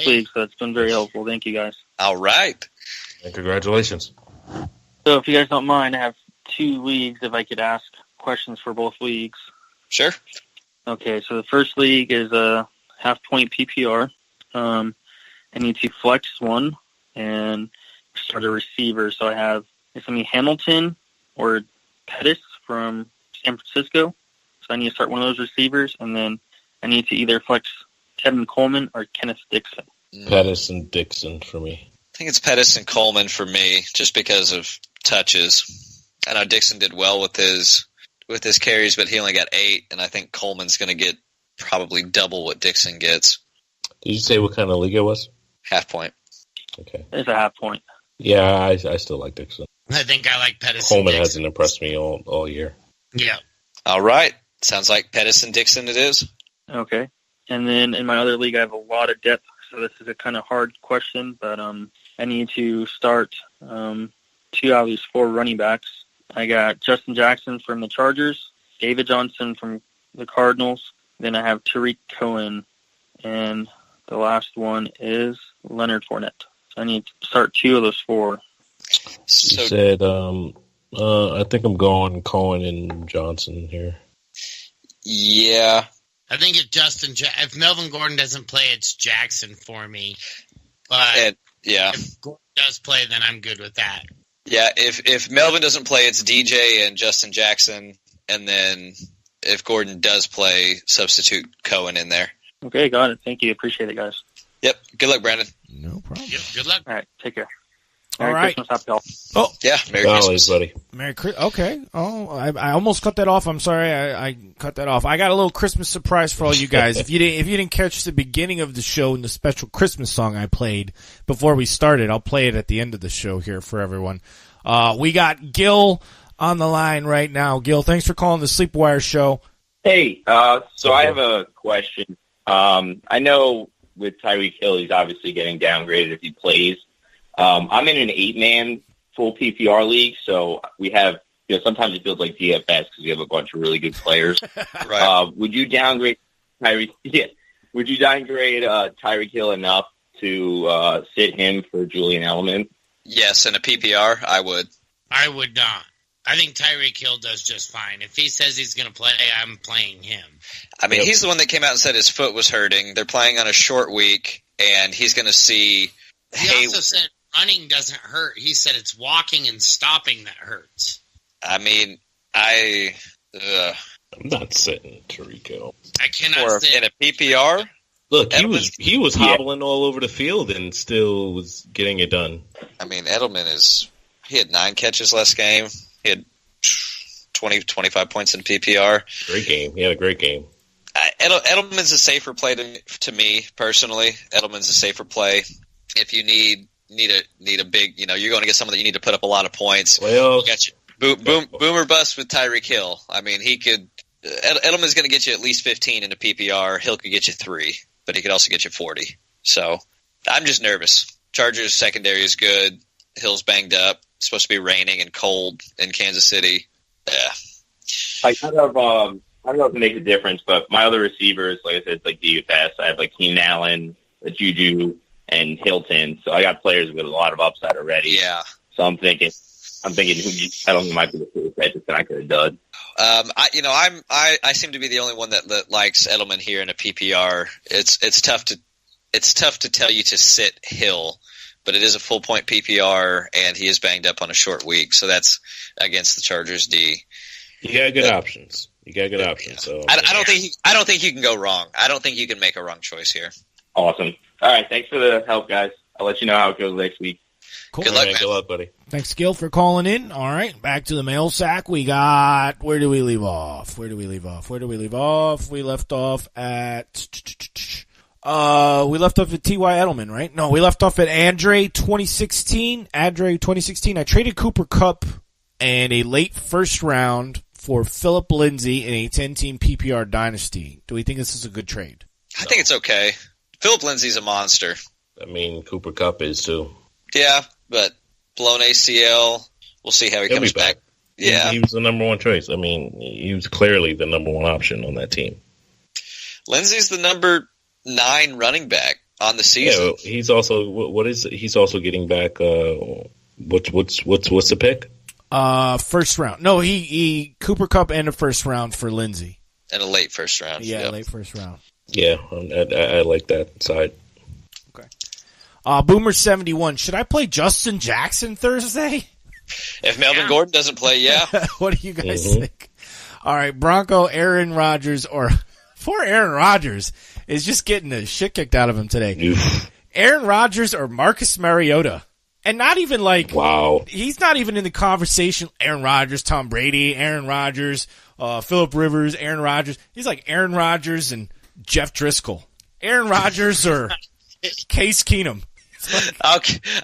leagues. So it's been very helpful. Thank you, guys. All right. And congratulations. So if you guys don't mind, I have 2 leagues. If I could ask questions for both leagues. Sure. Okay, so the first league is a half-point PPR. I need to flex one and start a receiver. So I have it's going to be Hamilton or Pettis from San Francisco. So I need to start one of those receivers, and then I need to either flex Kevin Coleman or Kenneth Dixon. Pettis and Dixon for me. I think it's Pettis and Coleman for me, just because of touches. I know Dixon did well with his carries, but he only got 8, and I think Coleman's going to get probably double what Dixon gets. Did you say what kind of league it was? Half point. Okay. It's a half point. Yeah, I still like Dixon. I think I like Pettis. Coleman hasn't impressed me all year. Yeah. All right. Sounds like Pettis and Dixon it is. Okay. And then in my other league, I have a lot of depth, so this is a kind of hard question, but I need to start 2 out of these 4 running backs. I got Justin Jackson from the Chargers, David Johnson from the Cardinals, then I have Tariq Cohen, and the last one is Leonard Fournette. So I need to start 2 of those 4. You said, I think I'm going Cohen and Johnson here. Yeah. I think if Melvin Gordon doesn't play, it's Jackson for me. But if Gordon does play, then I'm good with that. Yeah, if Melvin doesn't play, it's DJ and Justin Jackson, and then if Gordon does play, substitute Cohen in there. Okay, got it. Thank you. Appreciate it, guys. Yep. Good luck, Brandon. No problem. Yep. Good luck. All right. Take care. All Merry right. Christmas, happy holidays. Oh, yeah. Merry Christmas, buddy. Merry Christmas. Okay. Oh, I almost cut that off. I'm sorry. I cut that off. I got a little Christmas surprise for all you guys. If you didn't catch the beginning of the show and the special Christmas song I played before we started, I'll play it at the end of the show here for everyone. We got Gil on the line right now. Gil, thanks for calling the Sleepwire show. Hey, so I have a question. I know with Tyreek Hill, he's obviously getting downgraded if he plays. I'm in an 8-man full PPR league, so we have, sometimes it feels like DFS because we have a bunch of really good players. Right. Would you downgrade Tyreek? Yeah. Would you downgrade Tyreek Hill enough to sit him for Julian Edelman? Yes, in a PPR, I would. I would not. I think Tyreek Hill does just fine. If he says he's going to play, I'm playing him. I mean, he's the one that came out and said his foot was hurting. They're playing on a short week, and he's going to see. He also said running doesn't hurt. He said it's walking and stopping that hurts. I mean, I'm not sitting Tyreek Hill. I cannot sit in a PPR. Look, he was hobbling all over the field and still was getting it done. I mean, Edelman he had 9 catches last game. He had 25 points in PPR. Great game. He had a great game. Edelman's a safer play to me personally. Edelman's a safer play. If you need a big, you're going to get someone that you need to put up a lot of points. Well, you got boom or bust with Tyreek Hill. I mean, Edelman's going to get you at least 15 in a PPR. Hill could get you 3, but he could also get you 40. So I'm just nervous. Chargers secondary is good. Hill's banged up. It's supposed to be raining and cold in Kansas City. Yeah. I don't know if it makes a difference, but my other receivers, like I said, it's like DFS. I have like Keenan Allen, Juju, and Hilton. So I got players with a lot of upside already. Yeah. So I'm thinking Edelman might be the first bet that I could have done. I seem to be the only one that likes Edelman here in a PPR. It's tough to tell you to sit Hill, but it is a full point PPR, and he is banged up on a short week, so that's against the Chargers D. You got good options. So I don't think you can go wrong. I don't think you can make a wrong choice here. Awesome. All right, thanks for the help, guys. I'll let you know how it goes next week. Cool. Good luck, man. Good luck, buddy. Thanks, Gil, for calling in. All right, back to the mail sack. We got, where do we leave off? We left off at, T.Y. Edelman, right? No, we left off at Andre 2016. I traded Cooper Kupp and a late first round for Philip Lindsay in a 10-team PPR dynasty. Do we think this is a good trade? I think it's okay. Philip Lindsay's a monster. I mean, Cooper Kupp is too. Yeah, but blown ACL. We'll see how he comes back. Yeah. He was the number one choice. I mean, he was clearly the number one option on that team. Lindsay's the number 9 running back on the season. Yeah, he's also he's also getting back what's the pick? First round. No, he Cooper Kupp and a first round for Lindsay. And a late first round. Yeah, yep. Late first round. Yeah, I like that side. Boomer71, should I play Justin Jackson Thursday? If Melvin Gordon doesn't play, yeah. What do you guys think? All right, Bronco, Aaron Rodgers, or poor Aaron Rodgers is just getting the shit kicked out of him today. Aaron Rodgers or Marcus Mariota. And not even like, wow, he's not even in the conversation. Aaron Rodgers, Tom Brady, Aaron Rodgers, Phillip Rivers, Aaron Rodgers. He's like Aaron Rodgers and Jeff Driscoll. Aaron Rodgers or Case Keenum.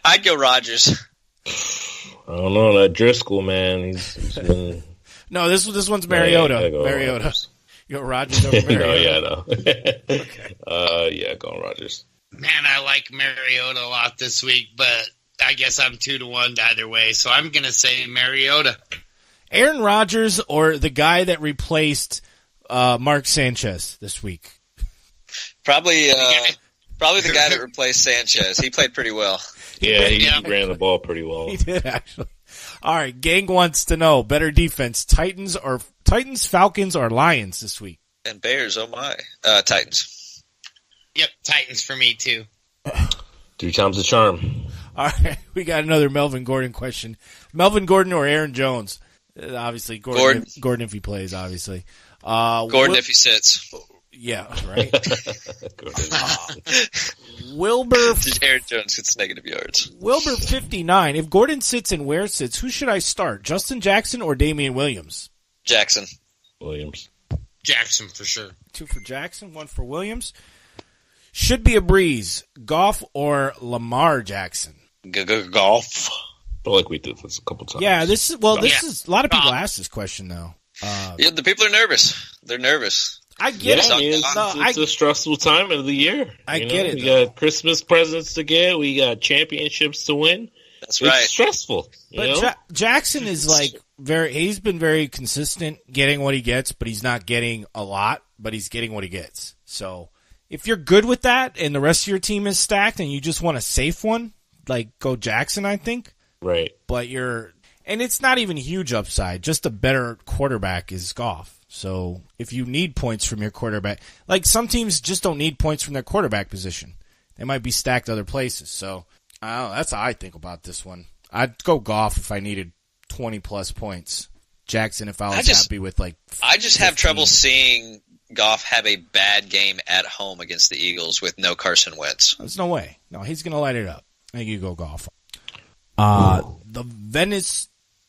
I'd go Rodgers. I don't know, that Driscoll, man. He's been... No, this one's Mariota. Yeah, Mariota. Rodgers. You go Rodgers over Mariota. No. Okay. Going Rodgers. Man, I like Mariota a lot this week, but I guess I'm 2-1 either way, so I'm going to say Mariota. Aaron Rodgers or the guy that replaced Mark Sanchez this week? Probably the guy that replaced Sanchez. He played pretty well. Yeah, he ran the ball pretty well. He did, actually. All right, gang wants to know, better defense, Titans, Falcons, or Lions this week? And Bears, oh my. Titans. Yep, Titans for me, too. 3 times the charm. All right, we got another Melvin Gordon question. Melvin Gordon or Aaron Jones? Obviously, Gordon if he plays, obviously. Gordon if he sits. Yeah, right. Wilbur. Aaron Jones gets negative yards. Wilbur 59. If Gordon sits and Ware sits, who should I start? Justin Jackson or Damian Williams? Jackson. Williams. Jackson for sure. 2 for Jackson, 1 for Williams. Should be a breeze. Goff or Lamar Jackson? Golf. But like we did this a couple times. Yeah, this is a lot of people ask this question though. Yeah, the people are nervous. They're nervous. I get it. I mean, it's a stressful time of the year. I get it. We got Christmas presents to get. We got championships to win. That's right. It's stressful. But Jackson is like he's been very consistent getting what he gets, but he's not getting a lot, but he's getting what he gets. So if you're good with that and the rest of your team is stacked and you just want a safe one, like go Jackson, I think. Right. But and it's not even huge upside. Just a better quarterback is Goff. So if you need points from your quarterback, like some teams just don't need points from their quarterback position. They might be stacked other places. So I don't know. That's how I think about this one. I'd go Goff if I needed 20-plus points. Jackson if I was happy with like 15. I just have trouble seeing Goff have a bad game at home against the Eagles with no Carson Wentz. There's no way. No, he's going to light it up. I think you go Goff. The Venice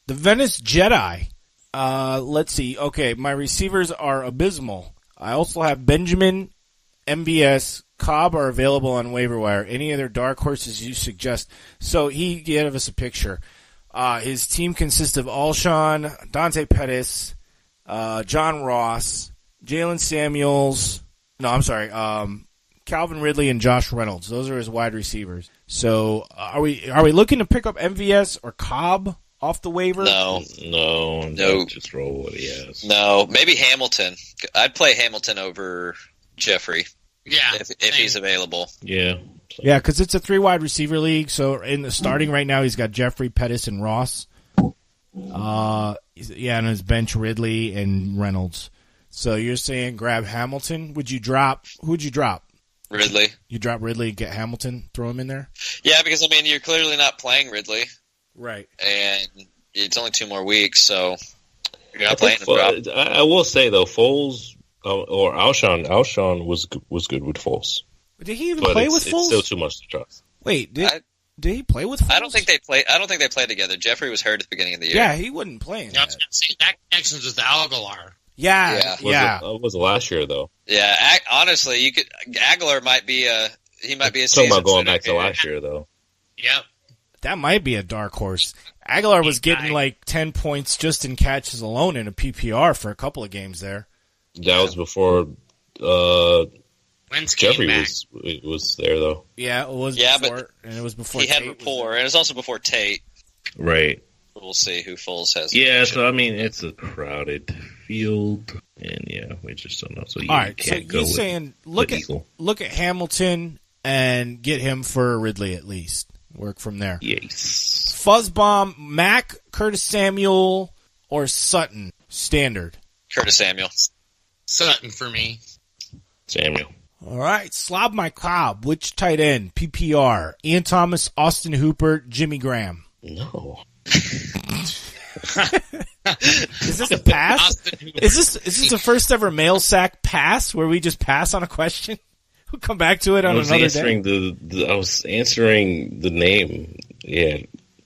Jedi. Let's see. Okay, my receivers are abysmal. I also have Benjamin, MVS, Cobb are available on waiver wire. Any other dark horses you suggest? So he gave us a picture. His team consists of Alshon, Dante Pettis, John Ross, Jalen Samuels. No, I'm sorry. Calvin Ridley and Josh Reynolds. Those are his wide receivers. So are we looking to pick up MVS or Cobb off the waiver? No. Just roll what he has. No, maybe Hamilton. I'd play Hamilton over Jeffrey. Yeah, if he's available. Yeah. Yeah, because it's a 3 wide receiver league. So in the starting right now, he's got Jeffrey, Pettis, and Ross. And his bench Ridley and Reynolds. So you're saying grab Hamilton? Who'd you drop? Ridley. You drop Ridley, get Hamilton, throw him in there? Yeah, because you're clearly not playing Ridley. Right. And it's only 2 more weeks, so you're not playing him. I will say though, Foles or Alshon was good with Foles. Did he even play with Foles? It's still too much to trust. Wait, did he play with Foles? I don't think they played together. Jeffrey was hurt at the beginning of the year. Yeah, he wouldn't play in that. That connection's with Aguilar. Yeah. Was it last year though? Yeah, honestly, Aguilar might be a talking about going back to last year though. Yep. That might be a dark horse. Aguilar was getting like 10 points just in catches alone in a PPR for a couple of games there. That was before Jeffrey was there though. Yeah, it was before, and it was before he Tate had rapport, and it was also before Tate. Right. We'll see who Foles has. Yeah, so I mean, it's a crowded field, and we just don't know. So all right, so you're saying look at Hamilton and get him for Ridley at least. Work from there. Yes. Fuzzbomb, Mack, Curtis Samuel, or Sutton? Standard. Curtis Samuel. Sutton for me. Samuel. All right, Slob My Cobb. Which tight end? PPR. Ian Thomas, Austin Hooper, Jimmy Graham. No. Is this a pass? Is this the first ever mail sack pass where we just pass on a question? We'll come back to it on another day. I was answering the name. Yeah.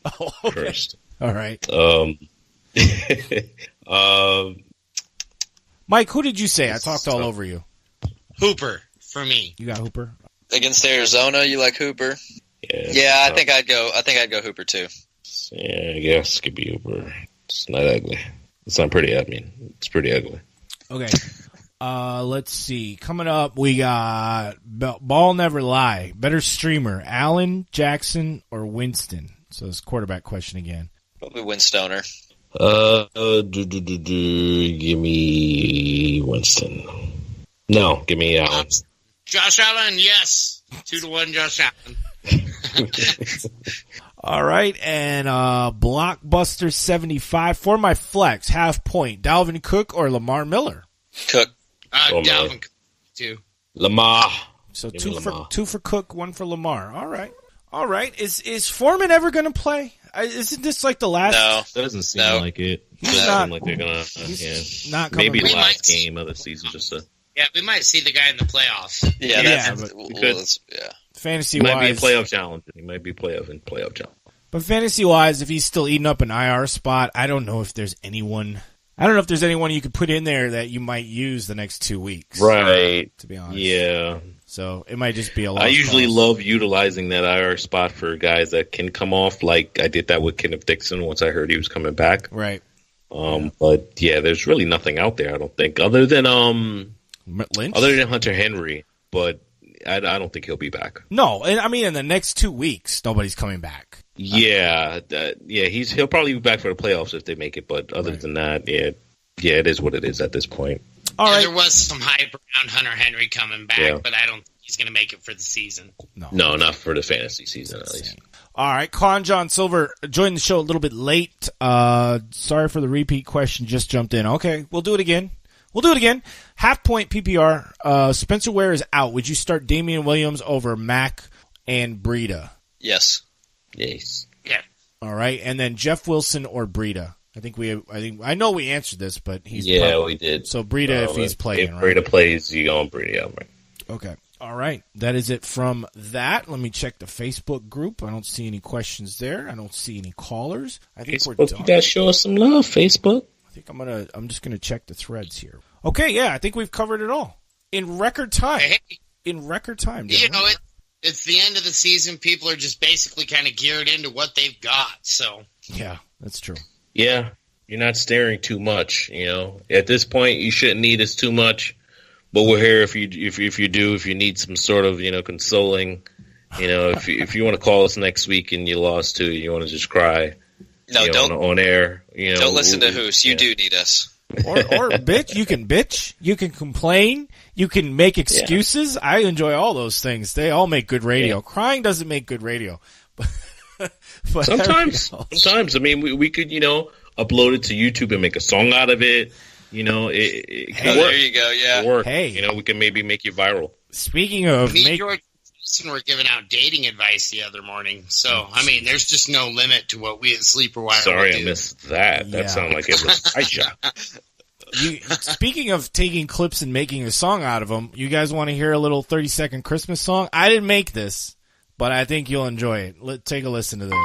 Oh, okay. First. All right. Mike, who did you say? I talked all over you. Hooper for me. You got Hooper against Arizona. You like Hooper? Yeah, I think I'd go Hooper too. Yeah, I guess it could be Hooper. It's not ugly. It's not pretty. I mean, it's pretty ugly. Okay. Let's see. Coming up, we got Ball Never Lie. Better streamer, Allen, Jackson, or Winston? So it's quarterback question again. Probably Winstoner. Give me Winston. No, give me Allen. Josh Allen, yes. 2-1 Josh Allen. All right, and Blockbuster 75 for my flex, half point. Dalvin Cook or Lamar Miller? Cook. Dalvin Cook, too. Lamar. So two for Cook, one for Lamar. All right. Is Foreman ever going to play? Isn't this like the last? No, doesn't seem like it. Doesn't seem like they're gonna. Not coming maybe back. last game of the season. Yeah, we might see the guy in the playoffs. Fantasy might wise, be a playoff challenge. He might be playoff challenge. But fantasy wise, if he's still eating up an IR spot, I don't know if there's anyone. I don't know if there's anyone you could put in there that you might use the next 2 weeks. Right. To be honest. Yeah. So it might just be a lot. I usually love utilizing that IR spot for guys that can come off. Like I did that with Kenneth Dixon once I heard he was coming back. Right. But yeah, there's really nothing out there. I don't think other than Lynch? Other than Hunter Henry, but I don't think he'll be back. No, and I mean in the next 2 weeks, nobody's coming back. Yeah, he'll probably be back for the playoffs if they make it. But other than that, it is what it is at this point. All right. There was some hype around Hunter Henry coming back, but I don't think he's going to make it for the season. No, not for the fantasy season at least. All right, Con John Silver joined the show a little bit late. Sorry for the repeat question, just jumped in. Okay, we'll do it again. Half point PPR. Spencer Ware is out. Would you start Damian Williams over Mack and Breida? Yes. Yeah. All right, and then Jeff Wilson or Breida. I know we answered this, but he's we did. So Breida, if he's playing, if Breida plays, you go on Breida. Right? Okay. All right. That is it from that. Let me check the Facebook group. I don't see any questions there. I don't see any callers. I think Facebook, we're done. You guys show us some love, Facebook. I think I'm just gonna check the threads here. Okay, yeah, I think we've covered it all in record time. You know, it's the end of the season. People are just basically kind of geared into what they've got. So yeah, that's true. Yeah, you're not staring too much. You know, at this point, you shouldn't need us too much. But we're here if you need some sort of consoling. If you want to call us next week and you lost to, you want to just cry. No, don't on air. Don't listen to Hus. You do need us. Or bitch. You can bitch. You can complain. You can make excuses. I enjoy all those things. They all make good radio. Crying doesn't make good radio. But sometimes. I mean, we could upload it to YouTube and make a song out of it. It can work. There you go. Yeah. It work. Hey, we can maybe make you viral. Speaking of, George and we're giving out dating advice the other morning. So, I mean, there's just no limit to what we at SleeperWire Sorry, I missed that. That sounded like it was my job. Speaking of taking clips and making a song out of them, you guys want to hear a little 30-second Christmas song? I didn't make this, but I think you'll enjoy it. Let's take a listen to this.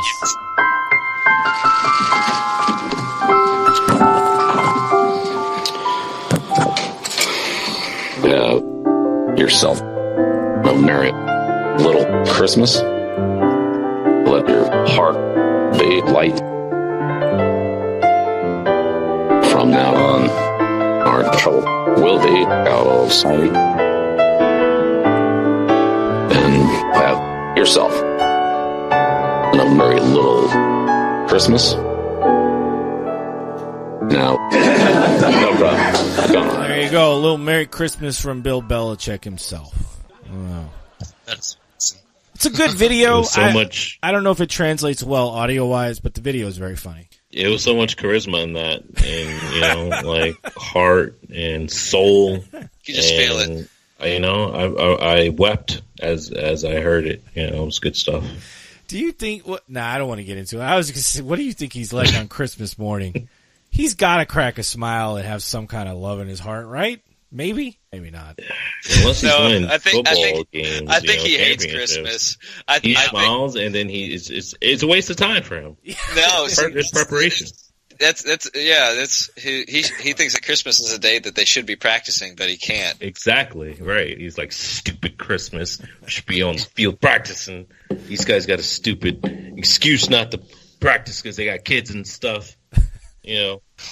Yourself a merry little Christmas. Let your heart be light. From now on, our trouble will be out of sight. And have yourself a merry little Christmas. Now, no problem. There you go. A little Merry Christmas from Bill Belichick himself. Wow. It's a good video. I don't know if it translates well audio-wise, but the video is very funny. It was so much charisma in that, and like heart and soul. You just feel it. I wept as I heard it. It was good stuff. Do you think? I don't want to get into it. I was going to say, what do you think he's like on Christmas morning? He's got to crack a smile and have some kind of love in his heart, right? Maybe not. Unless he's winning football games. I think he hates Christmas. He smiles, and then it's a waste of time for him. No, it's preparation. He thinks that Christmas is a day that they should be practicing, but he can't. Exactly right. He's like, stupid Christmas. We should be on the field practicing. These guys got a stupid excuse not to practice because they got kids and stuff.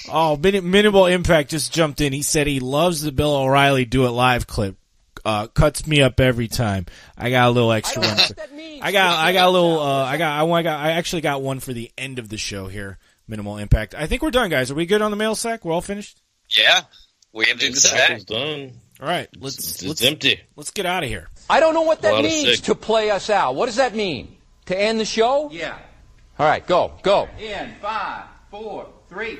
Oh, Minimal Impact just jumped in. He said he loves the Bill O'Reilly Do It Live clip. Cuts me up every time. I got a little extra one. I actually got one for the end of the show here. Minimal Impact. I think we're done, guys. Are we good on the mail sack? We're all finished? Yeah. We emptied the sack. Done. All right. It's empty. Let's get out of here. I don't know what that means to play us out. What does that mean? To end the show? Yeah. All right, go. In 5, 4, 3.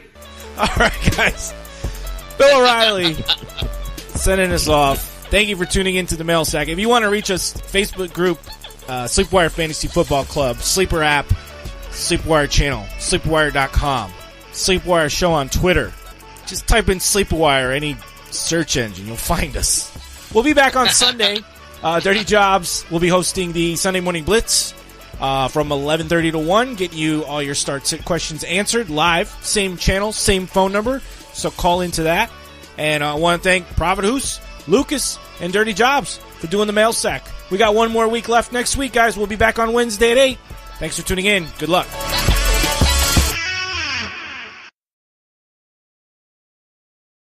All right, guys. Bill O'Reilly sending us off. Thank you for tuning into the Mail Sack. If you want to reach us, Facebook group, Sleepwire Fantasy Football Club, Sleeper App, Sleepwire channel, sleepwire.com, Sleepwire show on Twitter. Just type in Sleepwire, any search engine, you'll find us. We'll be back on Sunday. Dirty Jobs will be hosting the Sunday Morning Blitz from 11:30 to 1. Get you all your start sit questions answered live. Same channel, same phone number. So call into that. And I want to thank Prophet Hus, Lucas, and Dirty Jobs for doing the Mail Sack. We got one more week left next week, guys. We'll be back on Wednesday at 8. Thanks for tuning in. Good luck.